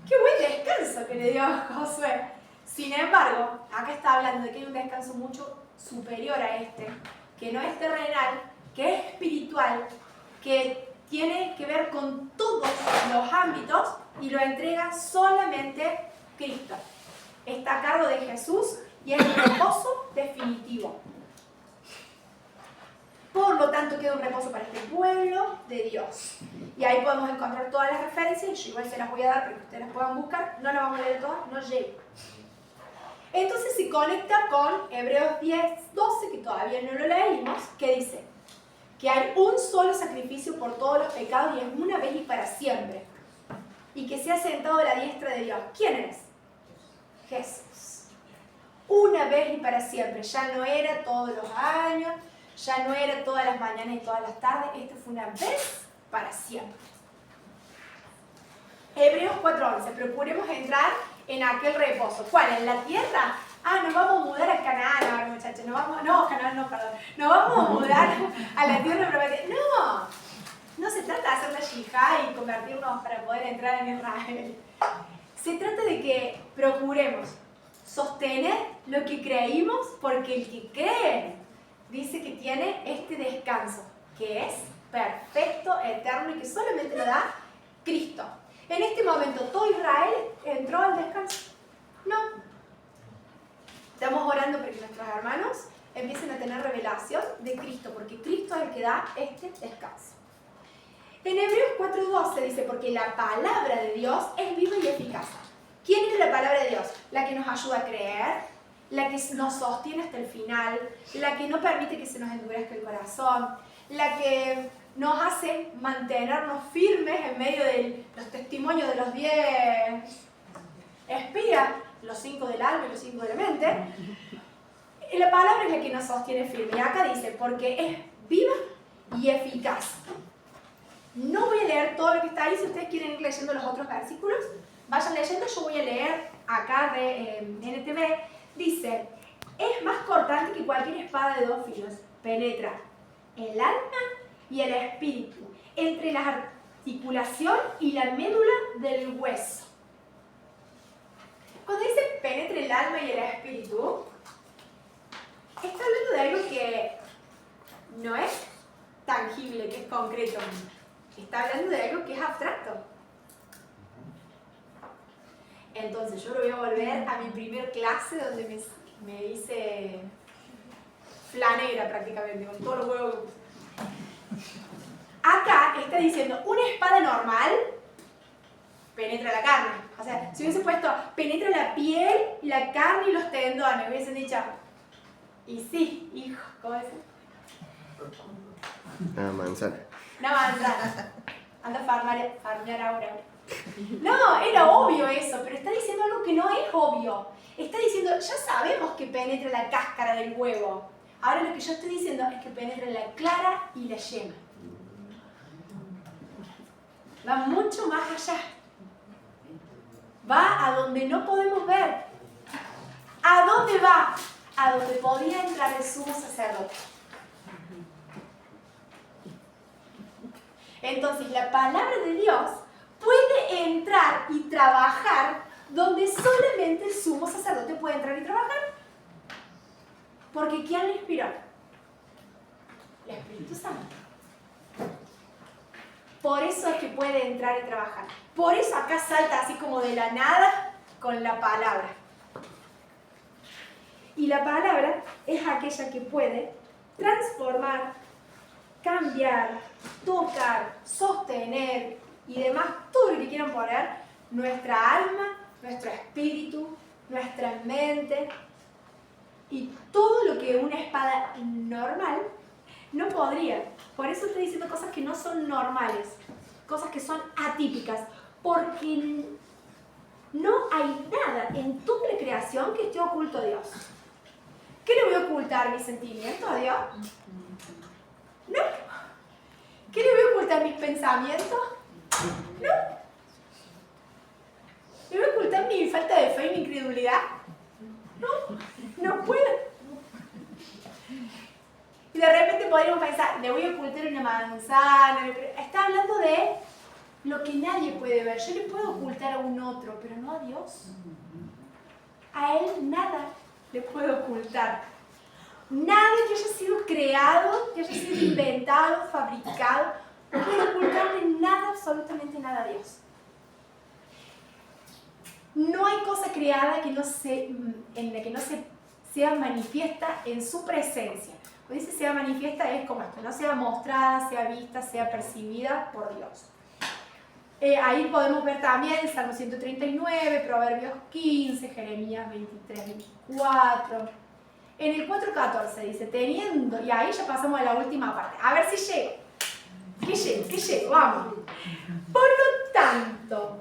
¡Qué buen descanso que le dio a Josué! Sin embargo, acá está hablando de que hay un descanso mucho superior a este, que no es terrenal, que es espiritual, que tiene que ver con todos los ámbitos y lo entrega solamente Cristo. Está a cargo de Jesús y es el reposo definitivo. Por lo tanto, queda un reposo para este pueblo de Dios. Y ahí podemos encontrar todas las referencias, yo igual se las voy a dar para que ustedes las puedan buscar, no las vamos a leer todas, no llego. Entonces se conecta con Hebreos 10:12, que todavía no lo leímos, que dice que hay un solo sacrificio por todos los pecados y es una vez y para siempre. Y que se ha sentado a la diestra de Dios. ¿Quién es? Jesús. Una vez y para siempre. Ya no era todos los años, ya no era todas las mañanas y todas las tardes. Esto fue una vez para siempre. Hebreos 4:11, procuremos entrar en aquel reposo. ¿Cuál? ¿En la tierra? Ah, nos vamos a mudar a Canaán ahora, muchachos. Canaán no, perdón. Nos vamos a mudar a la tierra prometida. No se trata de hacer la yihad y convertirnos para poder entrar en Israel. Se trata de que procuremos sostener lo que creímos, porque el que cree dice que tiene este descanso, que es perfecto, eterno y que solamente lo da Cristo. En este momento, ¿todo Israel entró al descanso? No. Estamos orando para que nuestros hermanos empiecen a tener revelación de Cristo, porque Cristo es el que da este descanso. En Hebreos 4:12 dice, porque la palabra de Dios es viva y eficaz. ¿Quién es la palabra de Dios? La que nos ayuda a creer, la que nos sostiene hasta el final, la que no permite que se nos endurezca el corazón, la que nos hace mantenernos firmes en medio de los testimonios de los 10 espías, los 5 del alma y los 5 de la mente. La palabra es la que nos sostiene firme. Y acá dice, porque es viva y eficaz. No voy a leer todo lo que está ahí. Si ustedes quieren ir leyendo los otros versículos, vayan leyendo. Yo voy a leer acá de NTV. Dice, es más cortante que cualquier espada de 2 filos. Penetra el alma y el espíritu, entre la articulación y la médula del hueso. Cuando dice penetre el alma y el espíritu, está hablando de algo que no es tangible, que es concreto. Está hablando de algo que es abstracto. Entonces yo lo voy a volver a mi primer clase donde me hice flanera prácticamente, con todos los huevos que puse. Acá está diciendo, una espada normal penetra la carne. O sea, si hubiese puesto penetra la piel, la carne y los tendones, hubiesen dicho, y sí, hijo, ¿cómo es? Una manzana. Una manzana. Anda a farmear ahora. No, era obvio eso, pero está diciendo algo que no es obvio. Está diciendo, ya sabemos que penetra la cáscara del huevo. Ahora lo que yo estoy diciendo es que penetra la clara y la yema. Va mucho más allá. Va a donde no podemos ver. ¿A dónde va? A donde podía entrar el sumo sacerdote. Entonces, la palabra de Dios puede entrar y trabajar donde solamente el sumo sacerdote puede entrar y trabajar. Porque ¿quién le inspiró? El Espíritu Santo. Por eso es que puede entrar y trabajar. Por eso acá salta así como de la nada con la palabra. Y la palabra es aquella que puede transformar, cambiar, tocar, sostener y demás, todo lo que quieran poner, nuestra alma, nuestro espíritu, nuestra mente y todo lo que una espada normal no podría. Por eso estoy diciendo cosas que no son normales, cosas que son atípicas, porque no hay nada en toda la creación que esté oculto a Dios. ¿Qué le voy a ocultar? ¿Mis sentimientos a Dios? No. ¿Qué le voy a ocultar? ¿Mis pensamientos? No. ¿Le voy a ocultar mi falta de fe y mi incredulidad? No, no puedo. Y de repente podríamos pensar, le voy a ocultar una manzana. Está hablando de lo que nadie puede ver. Yo le puedo ocultar a un otro, pero no a Dios. A Él nada le puedo ocultar. Nada que haya sido creado, que haya sido inventado, fabricado, no puede ocultarle nada, absolutamente nada a Dios. No hay cosa creada que en la que no sea manifiesta en su presencia. Cuando dice sea manifiesta es como esto, no sea mostrada, sea vista, sea percibida por Dios. Ahí podemos ver también Salmo 139, Proverbios 15, Jeremías 23, 24. En el 4.14 dice, teniendo, y ahí ya pasamos a la última parte. A ver si llego. ¿Qué llego? Vamos. Por lo tanto,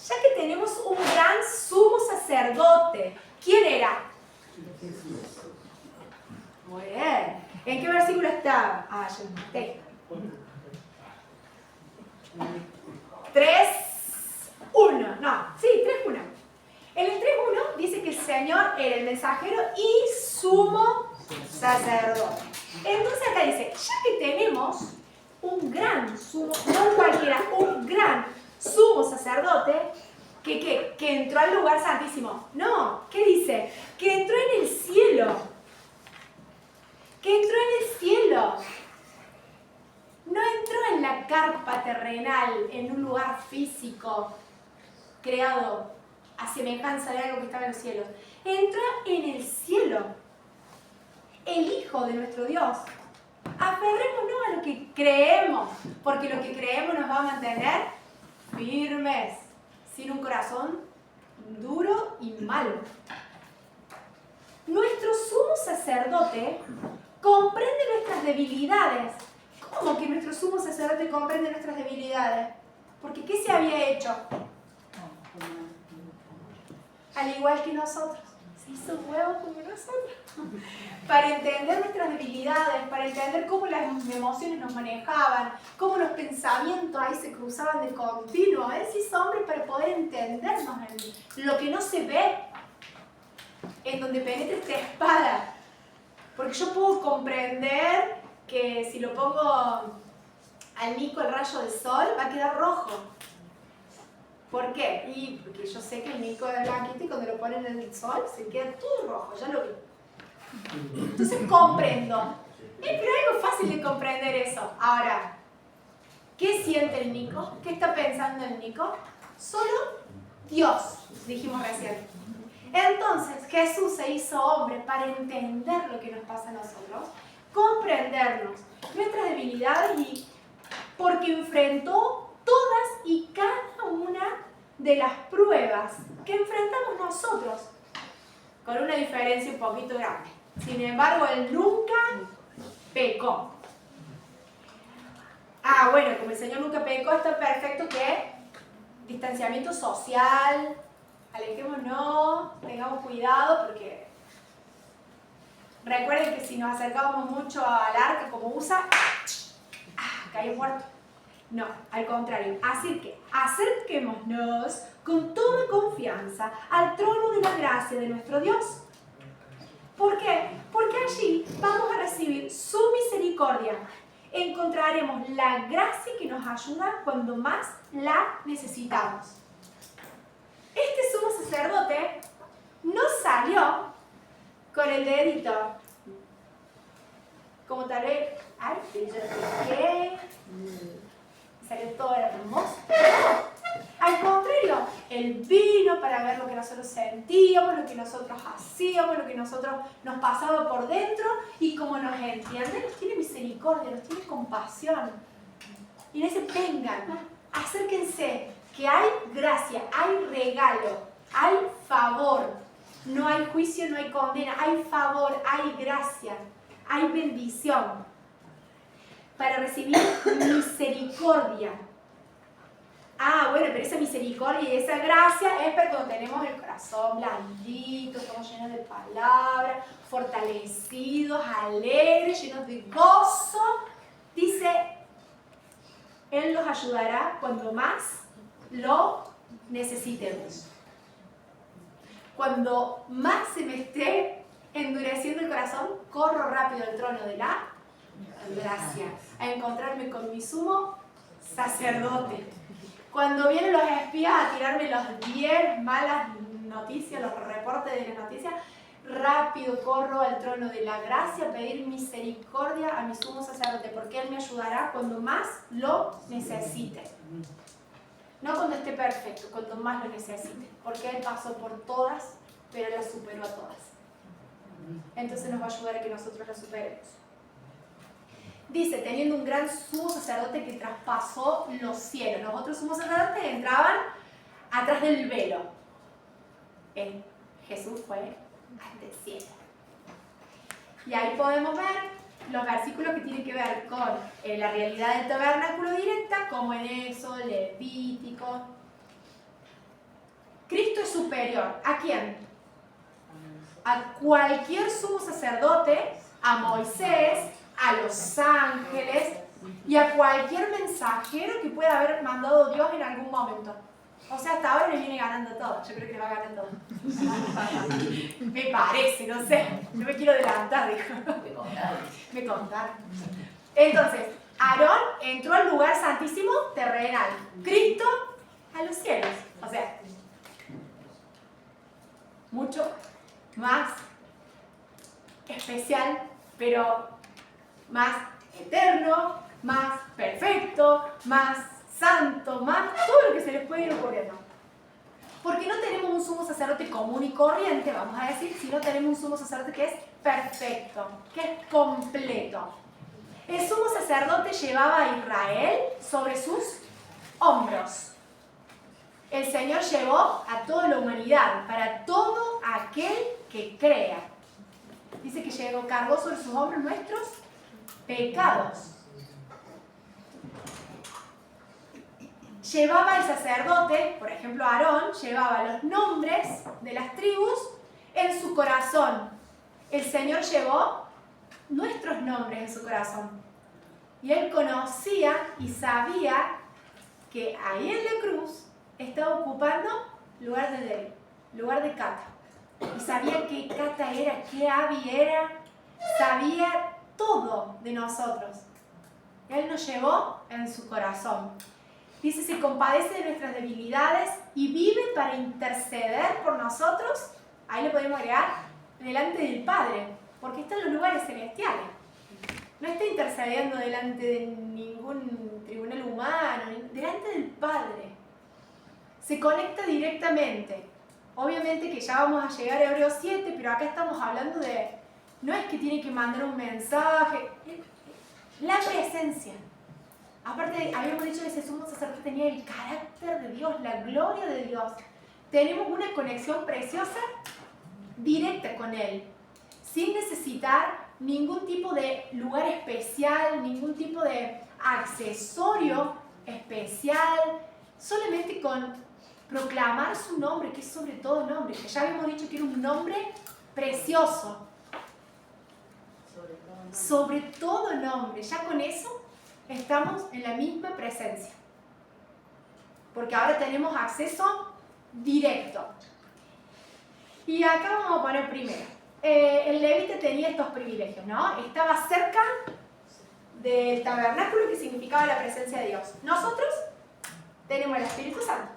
ya que tenemos un gran sumo sacerdote, ¿quién era? Muy bien. ¿En qué versículo estaba? Ah, yo no. 3, 3.1, no, sí, 3.1. En el 3.1 dice que el Señor era el mensajero y sumo sacerdote. Entonces acá dice, ya que tenemos un gran sumo, no cualquiera, un gran sumo sacerdote, que entró al lugar santísimo. No, ¿qué dice? Que entró en el cielo. Que entró en el cielo. No entró en la carpa terrenal, en un lugar físico, creado a semejanza de algo que estaba en los cielos. Entró en el cielo. El Hijo de nuestro Dios. Aferrémonos a lo que creemos, porque lo que creemos nos va a mantener firmes, sin un corazón duro y malo. Nuestro sumo sacerdote comprende nuestras debilidades. ¿Cómo que nuestro sumo sacerdote comprende nuestras debilidades? Porque ¿qué se había hecho? Al igual que nosotros. Se hizo huevo como nosotros. Para entender nuestras debilidades, para entender cómo las emociones nos manejaban, cómo los pensamientos ahí se cruzaban de continuo. Él se hizo hombre para poder entendernos en lo que no se ve, en donde penetra esta espada. Porque yo puedo comprender que si lo pongo al Nico el rayo del sol, va a quedar rojo. ¿Por qué? Y porque yo sé que el Nico es blanquito y cuando lo ponen en el sol se queda todo rojo, ya lo vi. Entonces comprendo. Pero es algo fácil de comprender eso. Ahora, ¿qué siente el Nico? ¿Qué está pensando el Nico? Solo Dios, dijimos recién. Entonces Jesús se hizo hombre para entender lo que nos pasa a nosotros, comprendernos, nuestras debilidades y porque enfrentó todas y cada una de las pruebas que enfrentamos nosotros, con una diferencia un poquito grande. Sin embargo, él nunca pecó. Bueno, como el Señor nunca pecó, está perfecto que distanciamiento social, alejémonos, tengamos cuidado, porque recuerden que si nos acercábamos mucho al arca como usa, cayó muerto. No, al contrario. Así que acerquémonos con toda confianza al trono de la gracia de nuestro Dios. ¿Por qué? Porque allí vamos a recibir su misericordia. Encontraremos la gracia que nos ayuda cuando más la necesitamos. Este sumo sacerdote no salió con el dedito, como tal vez, ay, yo pequé, salió todo hermoso. Al contrario, él vino para ver lo que nosotros sentíamos, lo que nosotros hacíamos, lo que nosotros nos pasaba por dentro y como nos entiende, nos tiene misericordia, nos tiene compasión. Y le dice, vengan, acérquense, que hay gracia, hay regalo, hay favor. No hay juicio, no hay condena, hay favor, hay gracia, hay bendición. Para recibir misericordia. Bueno, pero esa misericordia y esa gracia es para cuando tenemos el corazón blandito, estamos llenos de palabra, fortalecidos, alegres, llenos de gozo. Dice, Él los ayudará cuando más lo necesitemos. Cuando más se me esté endureciendo el corazón, corro rápido al trono de la gracia, a encontrarme con mi sumo sacerdote. Cuando vienen los espías a tirarme los 10 malas noticias, los reportes de las noticias, rápido corro al trono de la gracia a pedir misericordia a mi sumo sacerdote, porque Él me ayudará cuando más lo necesite. No cuando esté perfecto, cuando más lo necesite, porque Él pasó por todas, pero las superó a todas. Entonces nos va a ayudar a que nosotros las superemos. Dice, teniendo un gran sumo sacerdote que traspasó los cielos. Los otros sumos sacerdotes entraban atrás del velo. Jesús fue hasta el cielo. Y ahí podemos ver los versículos que tienen que ver con la realidad del tabernáculo directa, como en Éxodo, Levítico. Cristo es superior. ¿A quién? A cualquier sumo sacerdote, a Moisés, a los ángeles y a cualquier mensajero que pueda haber mandado Dios en algún momento. O sea, hasta ahora le viene ganando todo. Yo creo que le va a ganar todo. Me parece, no sé. No me quiero adelantar, dijo. Me contaron. Entonces, Aarón entró al lugar santísimo terrenal. Cristo a los cielos. O sea, mucho más especial, pero más eterno, más perfecto, más santo, más todo lo que se les puede ir ocurriendo. Porque no tenemos un sumo sacerdote común y corriente, vamos a decir, sino tenemos un sumo sacerdote que es perfecto, que es completo. El sumo sacerdote llevaba a Israel sobre sus hombros. El Señor llevó a toda la humanidad, para todo aquel que crea. Dice que cargó sobre sus hombros nuestros pecados. Llevaba el sacerdote, por ejemplo Aarón, llevaba los nombres de las tribus en su corazón. El Señor llevó nuestros nombres en su corazón. Y él conocía y sabía que ahí en la cruz estaba ocupando lugar de David, lugar de Cata. Y sabía qué Cata era, qué Abby era, sabía todo de nosotros. Él nos llevó en su corazón. Dice, se compadece de nuestras debilidades y vive para interceder por nosotros. Ahí le podemos agregar, delante del Padre, porque está en los lugares celestiales. No está intercediendo delante de ningún tribunal humano, delante del Padre. Se conecta directamente. Obviamente que ya vamos a llegar a Hebreos 7, pero acá estamos hablando de, no es que tiene que mandar un mensaje, la presencia. Aparte, habíamos dicho que ese sumo sacerdote tenía el carácter de Dios, la gloria de Dios. Tenemos una conexión preciosa, directa con Él, sin necesitar ningún tipo de lugar especial, ningún tipo de accesorio especial, solamente con proclamar su nombre, que es sobre todo nombre, que ya habíamos dicho que era un nombre precioso. Sobre todo nombre, ya con eso estamos en la misma presencia. Porque ahora tenemos acceso directo. Y acá vamos a poner primero. El levita tenía estos privilegios, ¿no? Estaba cerca del tabernáculo, que significaba la presencia de Dios. Nosotros tenemos el Espíritu Santo.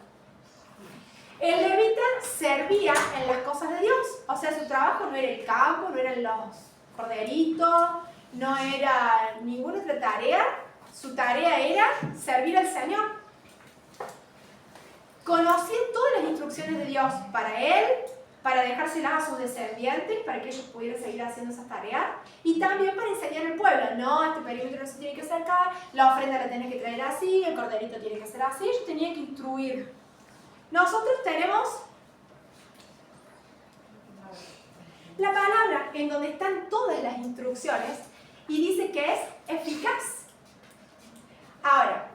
El levita servía en las cosas de Dios. O sea, su trabajo no era el campo, no eran los corderitos, no era ninguna otra tarea. Su tarea era servir al Señor. Conocía todas las instrucciones de Dios para él, para dejárselas a sus descendientes, para que ellos pudieran seguir haciendo esas tareas, y también para enseñar al pueblo. No, este perímetro no se tiene que acercar, la ofrenda la tenés que traer así, el corderito tiene que ser así. Ellos tenían que instruir. Nosotros tenemos la palabra en donde están todas las instrucciones y dice que es eficaz. Ahora,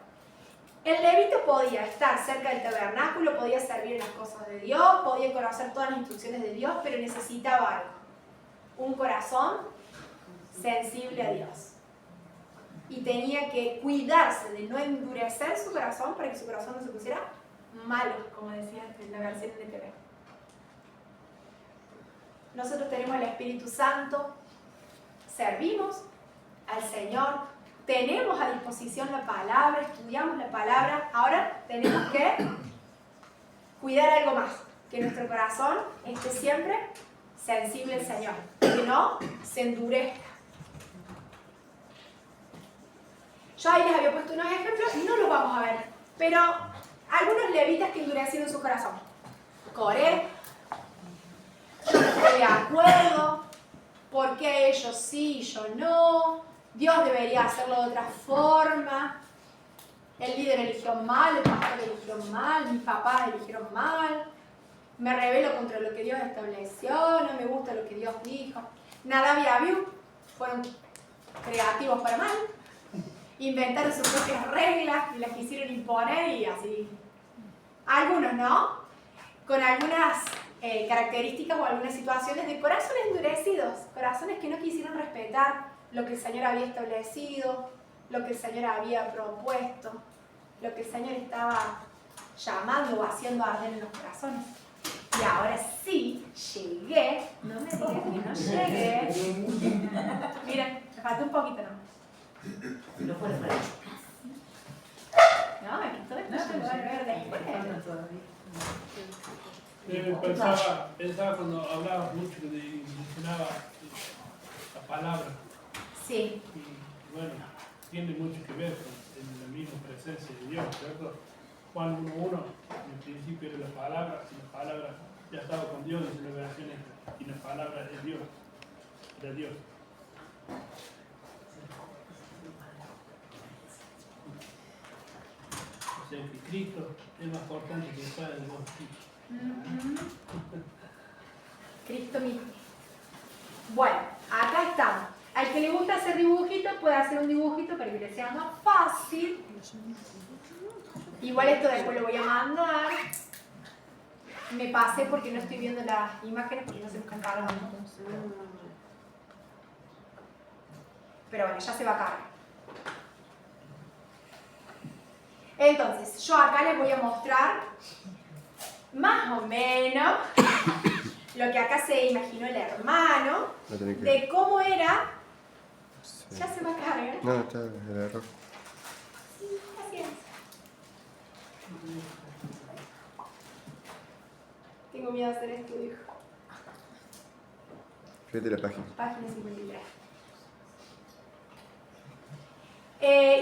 el levita podía estar cerca del tabernáculo, podía servir en las cosas de Dios, podía conocer todas las instrucciones de Dios, pero necesitaba algo. Un corazón sensible a Dios. Y tenía que cuidarse de no endurecer su corazón para que su corazón no se pusiera malo, como decía en la versión de TV. Nosotros tenemos el Espíritu Santo, servimos al Señor, tenemos a disposición la palabra, estudiamos la palabra. Ahora tenemos que cuidar algo más, que nuestro corazón esté siempre sensible al Señor, que no se endurezca. Yo ahí les había puesto unos ejemplos, no los vamos a ver, pero algunos levitas que endurecieron su corazón. Coré, yo no estoy de acuerdo, ¿por qué ellos sí y yo no? Dios debería hacerlo de otra forma. El líder eligió mal, el pastor eligió mal, mis papás eligieron mal. Me rebelo contra lo que Dios estableció, no me gusta lo que Dios dijo. Nadab y Abiú fueron creativos para mal. Inventaron sus propias reglas y las quisieron imponer y así. Algunos, ¿no? Con algunas características o algunas situaciones de corazones endurecidos, corazones que no quisieron respetar lo que el Señor había establecido, lo que el Señor había propuesto, lo que el Señor estaba llamando o haciendo arder en los corazones. Y ahora sí, llegué. No me digas que no llegué. Miren, me falta un poquito, ¿no? No fue para No, aquí todo esto lo van a ver después. Pensaba cuando hablabas mucho que mencionaba la palabra. Sí. Y bueno, tiene mucho que ver con la misma presencia de Dios, ¿cierto? Juan 1.1, en el principio era la palabra, y la palabra ya estaba con Dios, dice la versión esta, y la palabra es Dios, era Dios. O sea que Cristo es más importante que el Padre de los hijos. Cristo mismo. Bueno, acá estamos. Al que le gusta hacer dibujitos puede hacer un dibujito para que le sea más fácil. Igual esto después lo voy a mandar. Me pasé porque no estoy viendo las imágenes porque no se me están cargando. Pero bueno, ya se va a cargar. Entonces, yo acá les voy a mostrar más o menos lo que acá se imaginó el hermano de cómo era. Sí. Ya se va a cargar. No, está el error. Sí, paciencia. Tengo miedo de hacer esto, hijo. Fíjate la página. Página 53.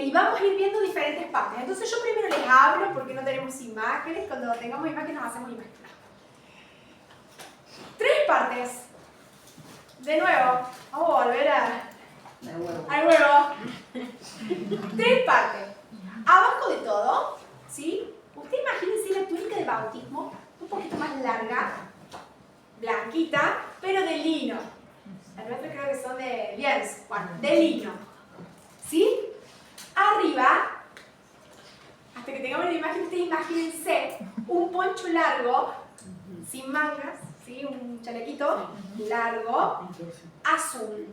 Y vamos a ir viendo diferentes partes. Entonces yo primero les hablo porque no tenemos imágenes. Cuando tengamos imágenes hacemos imágenes. 3 partes. De nuevo, vamos a volver al huevo. 3 partes. Abajo de todo, ¿sí? Usted imagínense la túnica de bautismo, un poquito más larga, blanquita, pero de lino. La nuestra creo que son de lienzo, bueno, de lino. ¿Sí? Arriba, hasta que tengamos la imagen, ustedes imagínense un poncho largo, sin mangas, ¿sí? Un chalequito largo, azul.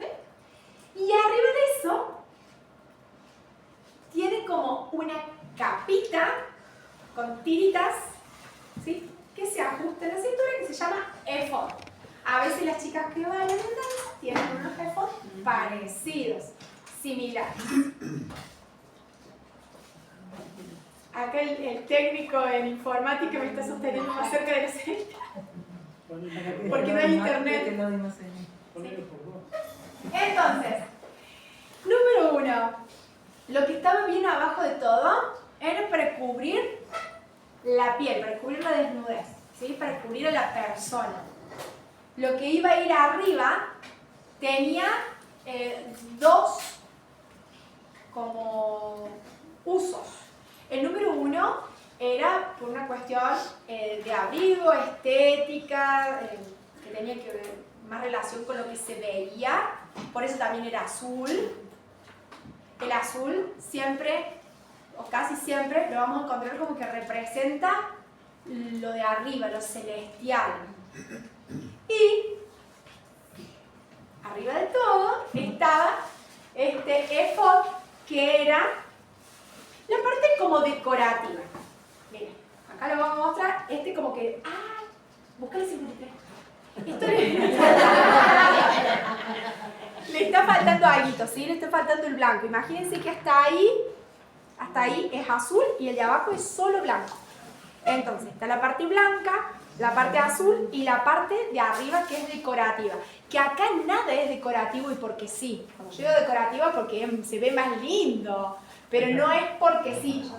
¿Ven? Y arriba de eso, tiene como una capita con tiritas, ¿sí? Que se ajusta a la cintura, que se llama efod. A veces las chicas que bailan en danza tienen unos efod parecidos, similares. Acá el técnico en informática me está sosteniendo más cerca de la señal. Porque no hay internet. Entonces, número 1. Lo que estaba bien abajo de todo era para cubrir la piel, para cubrir la desnudez, ¿sí? Para cubrir a la persona. Lo que iba a ir arriba tenía 2 como usos. El número 1 era por una cuestión de abrigo, estética, que tenía que ver más relación con lo que se veía, por eso también era azul. El azul siempre, o casi siempre, lo vamos a encontrar como que representa lo de arriba, lo celestial. Y arriba de todo estaba este efod, que era la parte como decorativa. Miren, acá lo vamos a mostrar, como que, busca el 53. Esto le está faltando algo, ¿sí? Le está faltando el blanco. Imagínense que hasta ahí es azul y el de abajo es solo blanco. Entonces, está la parte blanca, la parte azul y la parte de arriba que es decorativa. Que acá nada es decorativo y porque sí. Cuando yo digo decorativa porque se ve más lindo, pero no es porque sí.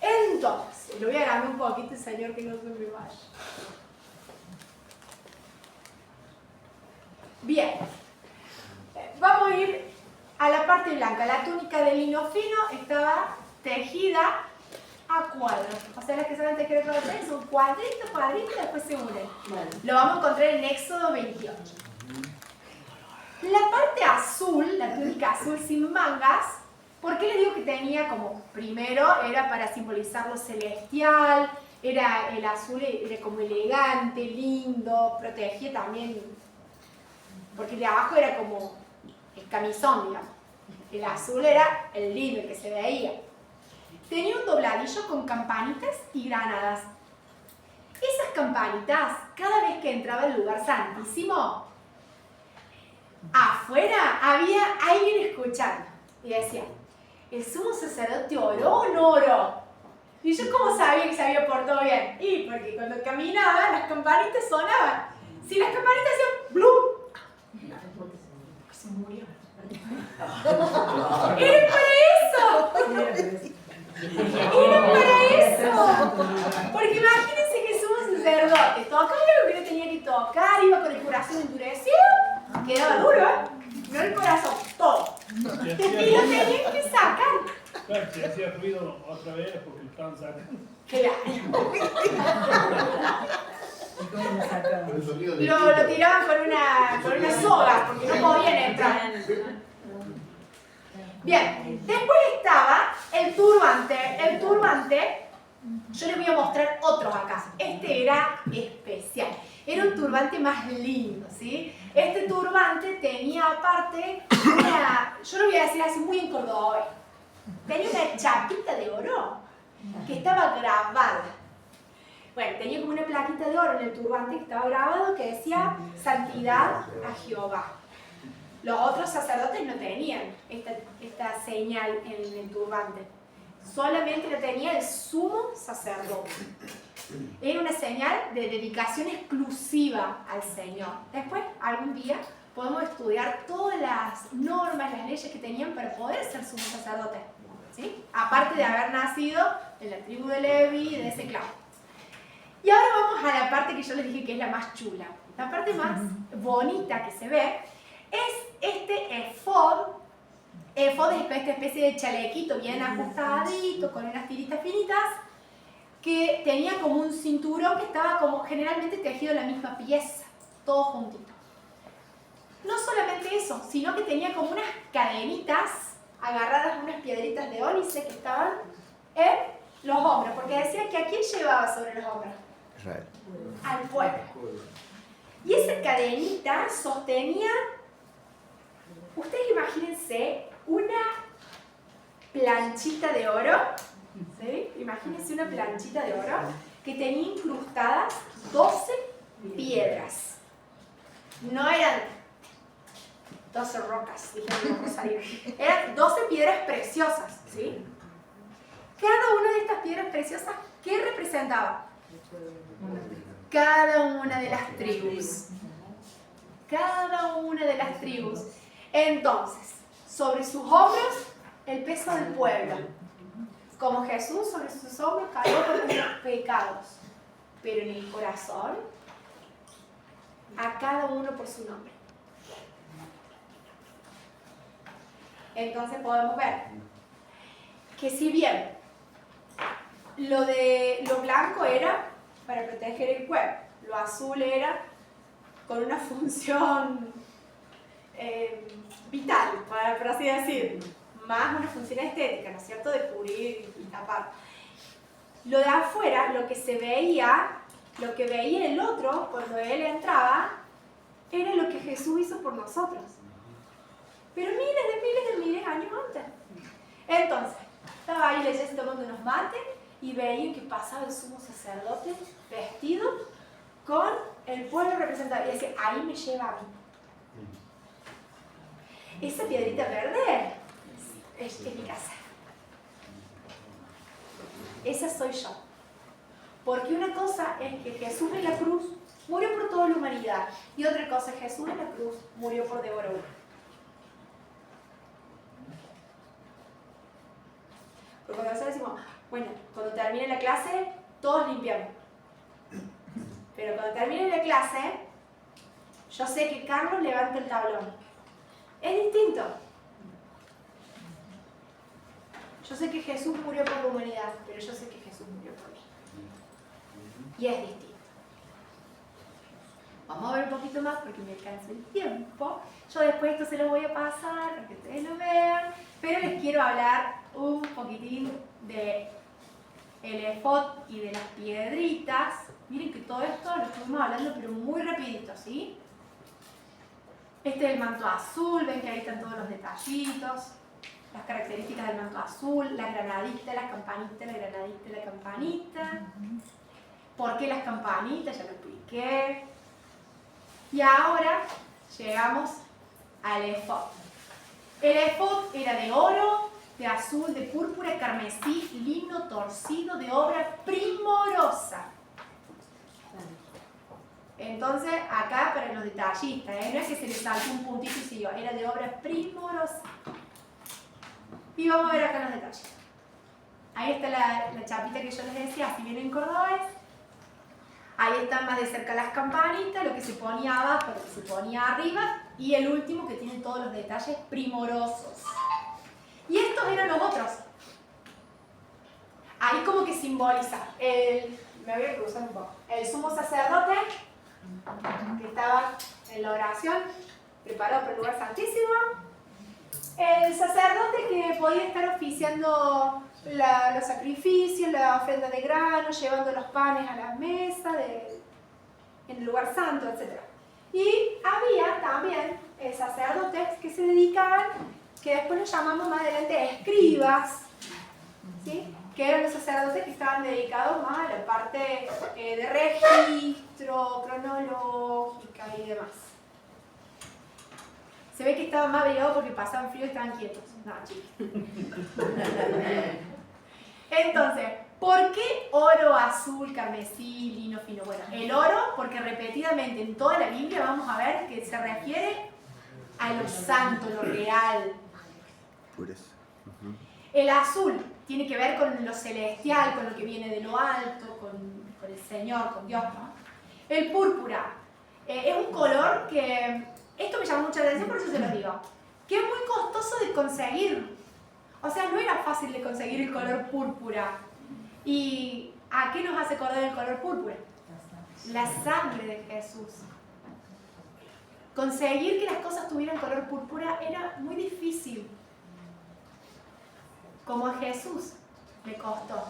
Entonces, lo voy a agarrar un poquito, señor, que no se me vaya. Bien, vamos a ir a la parte blanca. La túnica de lino fino estaba tejida a cuadros. O sea, las que saben tejer otro detalle son cuadritos, cuadritos y después se unen. Bueno. Lo vamos a encontrar en Éxodo 28. La parte azul, la túnica azul sin mangas, ¿por qué les digo que tenía como, primero, era para simbolizar lo celestial, era el azul era como elegante, lindo, protegía también, porque el de abajo era como el camisón, digamos. El azul era el lindo, el que se veía. Tenía un dobladillo con campanitas y granadas. Esas campanitas, cada vez que entraba al lugar santísimo, afuera había alguien escuchando. Y decía, ¿el sumo sacerdote oró o no oró? Y yo, ¿cómo sabía que se había portado bien? Y porque cuando caminaba, las campanitas sonaban. Si las campanitas hacían ¡blum! Se murió. ¡Era para eso! ¡Era para eso! Porque imagínense que el sumo sacerdote tocaba lo que no tenía que tocar, iba con el corazón endurecido, quedaba duro, ¿eh? No el corazón, todo. Y lo tenían que sacar. Claro, si hacía ruido otra vez porque lo estaban sacando. Claro. ¿Y cómo lo sacaban? Lo tiraban con una soga porque no podían entrar. Bien, después estaba el turbante. El turbante, yo les voy a mostrar otros acá. Este era especial. Era un turbante más lindo, ¿sí? Este turbante tenía aparte una, yo lo voy a decir así muy en cordobés, tenía una chapita de oro que estaba grabada. Bueno, tenía como una plaquita de oro en el turbante que estaba grabado que decía Santidad a Jehová. Los otros sacerdotes no tenían esta señal en el turbante. Solamente la tenía el sumo sacerdote. Era una señal de dedicación exclusiva al Señor. Después, algún día, podemos estudiar todas las normas, las leyes que tenían para poder ser sumo sacerdote, ¿sí? Aparte de haber nacido en la tribu de Levi y de ese clan. Y ahora vamos a la parte que yo les dije que es la más chula. La parte más bonita que se ve es este efod. Efod es esta especie de chalequito bien ajustadito, con unas tiritas finitas, que tenía como un cinturón que estaba como generalmente tejido en la misma pieza, todo juntito. No solamente eso, sino que tenía como unas cadenitas agarradas a unas piedritas de ónice que estaban en los hombros, porque decía que ¿a quién llevaba sobre los hombros? Israel. Al pueblo. Y esa cadenita sostenía, ustedes imagínense, una planchita de oro, ¿sí? Imagínense una planchita de oro que tenía incrustadas 12 piedras. No eran 12 rocas, dijeron los rosarios. Eran 12 piedras preciosas, ¿sí? Cada una de estas piedras preciosas, ¿qué representaba? Cada una de las tribus. Cada una de las tribus. Entonces, sobre sus hombros, el peso del pueblo. Como Jesús sobre sus hombros cargó con nuestros pecados. Pero en el corazón, a cada uno por su nombre. Entonces podemos ver que si bien lo blanco era para proteger el cuerpo, lo azul era con una función vital, por así decir, más una función estética, ¿no es cierto?, de cubrir y tapar. Lo de afuera, lo que se veía, lo que veía el otro cuando él entraba, era lo que Jesús hizo por nosotros. Pero miles de años antes. Entonces, estaba ahí leyendo, tomando unos mates y veía que pasaba el sumo sacerdote vestido con el pueblo representado. Y decía, ahí me lleva a mí. Esa piedrita verde es mi casa. Esa soy yo. Porque una cosa es que Jesús en la cruz murió por toda la humanidad. Y otra cosa es que Jesús en la cruz murió por devorar. Porque cuando nosotros decimos, bueno, cuando termine la clase, todos limpiamos. Pero cuando termine la clase, yo sé que Carlos levanta el tablón. Es distinto. Yo sé que Jesús murió por la humanidad, pero yo sé que Jesús murió por mí. Y es distinto. Vamos a ver un poquito más porque me alcanza el tiempo. Yo después esto se lo voy a pasar para que ustedes lo vean, pero les quiero hablar un poquitín de el efod y de las piedritas. Miren que todo esto lo estuvimos hablando pero muy rapidito, ¿sí? Este es el manto azul, ven que ahí están todos los detallitos, las características del manto azul, la granadita, la campanita, la granadita, la campanita. ¿Por qué las campanitas? Ya lo expliqué. Y ahora llegamos al efod. El efod era de oro, de azul, de púrpura, carmesí, lino torcido, de obra primorosa. Entonces, acá para los detallistas, no es que se le saltó un puntito y siguió, era de obra primorosa. Y vamos a ver acá los detalles. Ahí está la chapita que yo les decía, así viene en cordobés. Ahí están más de cerca las campanitas, lo que se ponía abajo, lo que se ponía arriba, y el último que tiene todos los detalles primorosos. Y estos eran los otros. Ahí como que simboliza, me voy a cruzar un poco, el sumo sacerdote, que estaba en la oración, preparado para el lugar santísimo. El sacerdote que podía estar oficiando los sacrificios, la ofrenda de grano, llevando los panes a la mesa en el lugar santo, etc. Y había también sacerdotes que se dedicaban, que después los llamamos más adelante escribas, ¿sí? Que eran los sacerdotes que estaban dedicados más a la parte de registro, cronológica y demás. Se ve que estaban más abrigados porque pasaban frío y estaban quietos. No, chicos. Entonces, ¿por qué oro, azul, carmesí, lino fino? Bueno, el oro, porque repetidamente en toda la Biblia vamos a ver que se refiere a lo santo, lo real. Pureza. El azul tiene que ver con lo celestial, con lo que viene de lo alto, con el Señor, con Dios, ¿no? El púrpura es un color que, esto me llama mucha atención, por eso se lo digo, que es muy costoso de conseguir. O sea, no era fácil de conseguir el color púrpura. ¿Y a qué nos hace acordar el color púrpura? La sangre de Jesús. Conseguir que las cosas tuvieran color púrpura era muy difícil. Como a Jesús le costó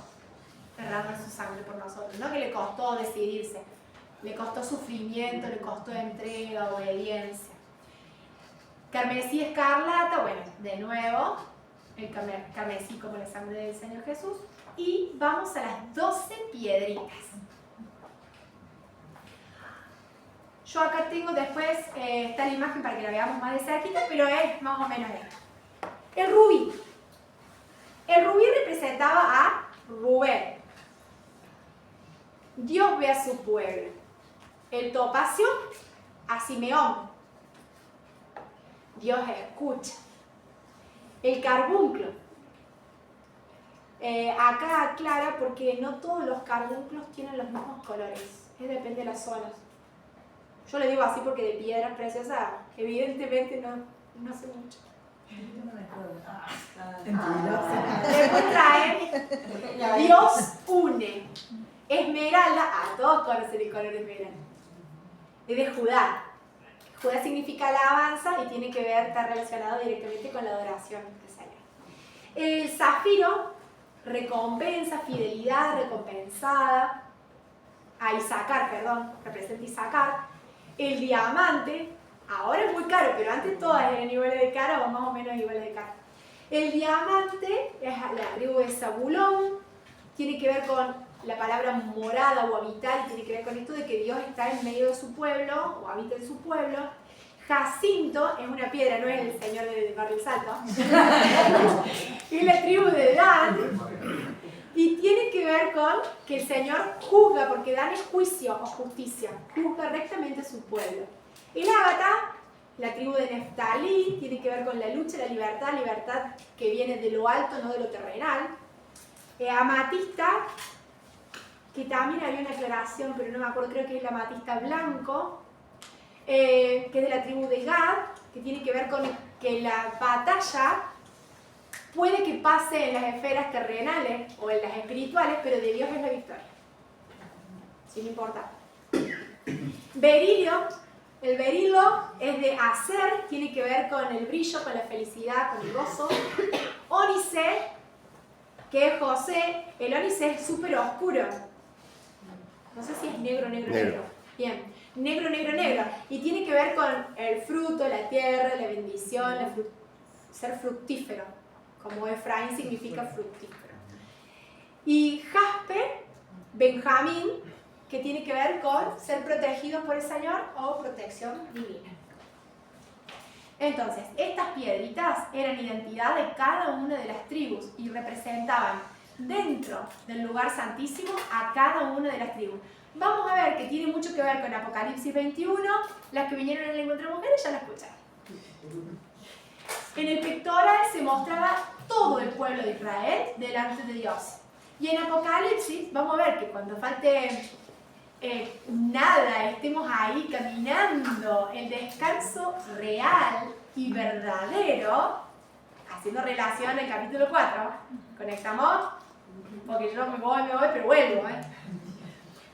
derramar su sangre por nosotros. No que le costó decidirse, le costó sufrimiento, le costó entrega, obediencia. Carmesí escarlata, bueno, de nuevo, el carmesí como la sangre del Señor Jesús. Y vamos a las 12 piedritas. Yo acá tengo después, está la imagen para que la veamos más de cerquita, pero es más o menos esto. El rubí. El rubí representaba a Rubén. Dios ve a su pueblo. El topacio a Simeón. Dios escucha. El carbunclo. Acá aclara porque no todos los carbunclos tienen los mismos colores. Depende de las zonas. Yo le digo así porque de piedras preciosas evidentemente no sé mucho. Después trae Dios une. Esmeralda, a todos conocen el color esmeralda. Es de Judá. Judá significa alabanza y tiene que ver, está relacionado directamente con la adoración del Señor. El zafiro, recompensa, fidelidad recompensada. A Isaacar, perdón, representa Isaacar. El diamante, ahora es muy caro, pero antes todas eran iguales de cara o más o menos iguales de cara. El diamante es la tribu de Zabulón, tiene que ver con la palabra morada o habitar, tiene que ver con esto de que Dios está en medio de su pueblo o habita en su pueblo. Jacinto es una piedra, no es el señor de Barrio Salto. Es la tribu de Dan. Y tiene que ver con que el Señor juzga, porque Dan es juicio o justicia, juzga rectamente a su pueblo. El ágata, la tribu de Neftalí, tiene que ver con la lucha, la libertad que viene de lo alto, no de lo terrenal. Amatista, que también había una aclaración, pero no me acuerdo, creo que es el amatista blanco, que es de la tribu de Gad, que tiene que ver con que la batalla puede que pase en las esferas terrenales o en las espirituales, pero de Dios es la victoria. Sin importar. Berilio, el berilo es de hacer, tiene que ver con el brillo, con la felicidad, con el gozo. Ónice, que es José, el ónice es súper oscuro. No sé si es negro. Bien, negro. Y tiene que ver con el fruto, la tierra, la bendición, ser fructífero, como Efraín significa fructífero. Y jaspe, Benjamín, que tiene que ver con ser protegidos por el Señor o protección divina. Entonces, estas piedritas eran identidad de cada una de las tribus y representaban dentro del lugar santísimo a cada una de las tribus. Vamos a ver que tiene mucho que ver con Apocalipsis 21, las que vinieron en el encuentro de mujeres ya la escucharon. En el pectoral se mostraba todo el pueblo de Israel delante de Dios. Y en Apocalipsis vamos a ver que cuando falte nada, estemos ahí caminando el descanso real y verdadero, haciendo relación al capítulo 4. ¿Conectamos? Porque yo me voy, pero vuelvo.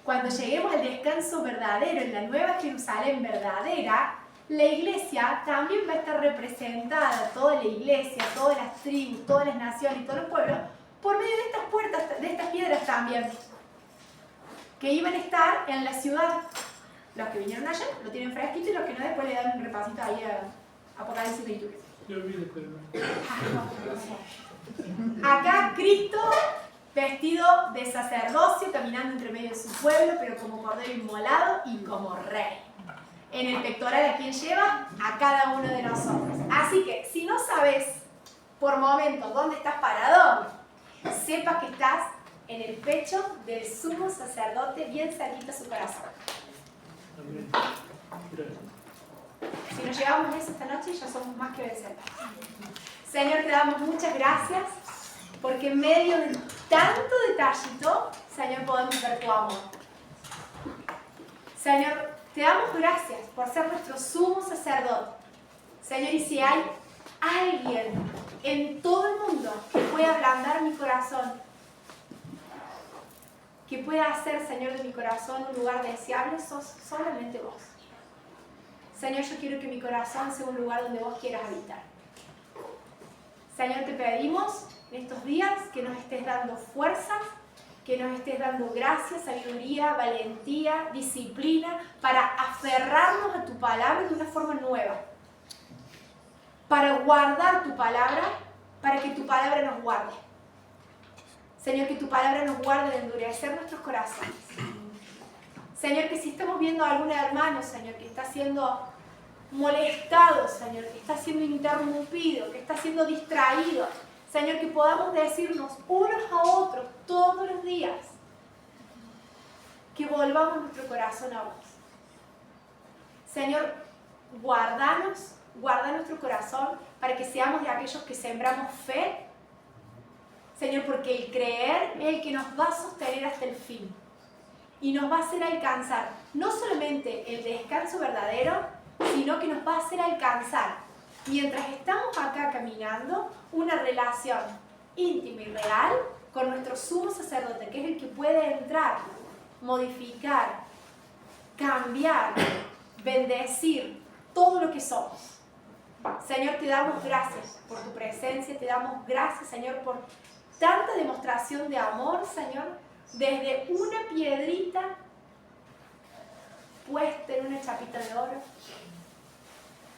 Cuando lleguemos al descanso verdadero, en la nueva Jerusalén verdadera, la iglesia también va a estar representada, toda la iglesia, todas las tribus, todas las naciones y todos los pueblos, por medio de estas puertas, de estas piedras también, que iban a estar en la ciudad. Los que vinieron allá lo tienen fresquito y los que no después le dan un repasito ahí a Apocalipsis 21. Yo olvidé, pero... Acá Cristo vestido de sacerdocio, caminando entre medio de su pueblo, pero como cordero inmolado y como rey. En el pectoral, ¿a quién lleva? A cada uno de nosotros. Así que, si no sabes por momentos dónde estás parado, sepas que estás en el pecho del sumo sacerdote, bien cerquita a su corazón. Si nos llevamos eso esta noche, ya somos más que vencedores. Señor, te damos muchas gracias, porque en medio de tanto detallito, Señor, podemos ver tu amor. Señor, te damos gracias por ser nuestro sumo sacerdote. Señor, y si hay alguien en todo el mundo que pueda ablandar mi corazón, que pueda hacer, Señor, de mi corazón un lugar deseable, sos solamente vos. Señor, yo quiero que mi corazón sea un lugar donde vos quieras habitar. Señor, te pedimos en estos días que nos estés dando fuerza, que nos estés dando gracia, sabiduría, valentía, disciplina, para aferrarnos a tu palabra de una forma nueva. Para guardar tu palabra, para que tu palabra nos guarde. Señor, que tu palabra nos guarde de endurecer nuestros corazones. Señor, que si estamos viendo a algún hermano, Señor, que está siendo molestado, Señor, que está siendo interrumpido, que está siendo distraído, Señor, que podamos decirnos unos a otros todos los días que volvamos nuestro corazón a vos. Señor, guarda nuestro corazón para que seamos de aquellos que sembramos fe, Señor, porque el creer es el que nos va a sostener hasta el fin y nos va a hacer alcanzar no solamente el descanso verdadero, sino que nos va a hacer alcanzar, mientras estamos acá caminando, una relación íntima y real con nuestro sumo sacerdote, que es el que puede entrar, modificar, cambiar, bendecir todo lo que somos. Señor, te damos gracias por tu presencia, te damos gracias, Señor, por tanta demostración de amor, Señor, desde una piedrita puesta en una chapita de oro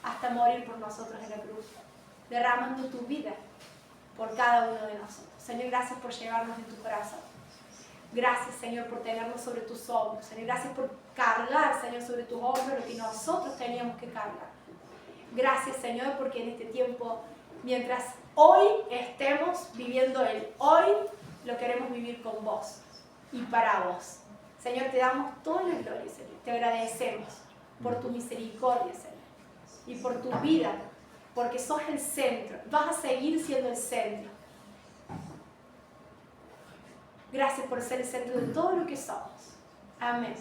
hasta morir por nosotros en la cruz, derramando tu vida por cada uno de nosotros. Señor, gracias por llevarnos en tu corazón. Gracias, Señor, por tenernos sobre tus hombros. Señor, gracias por cargar, Señor, sobre tus hombros lo que nosotros teníamos que cargar. Gracias, Señor, porque en este tiempo, mientras hoy estemos viviendo el hoy, lo queremos vivir con vos y para vos. Señor, te damos toda la gloria, Señor. Te agradecemos por tu misericordia, Señor, y por tu vida, porque sos el centro. Vas a seguir siendo el centro. Gracias por ser el centro de todo lo que somos. Amén.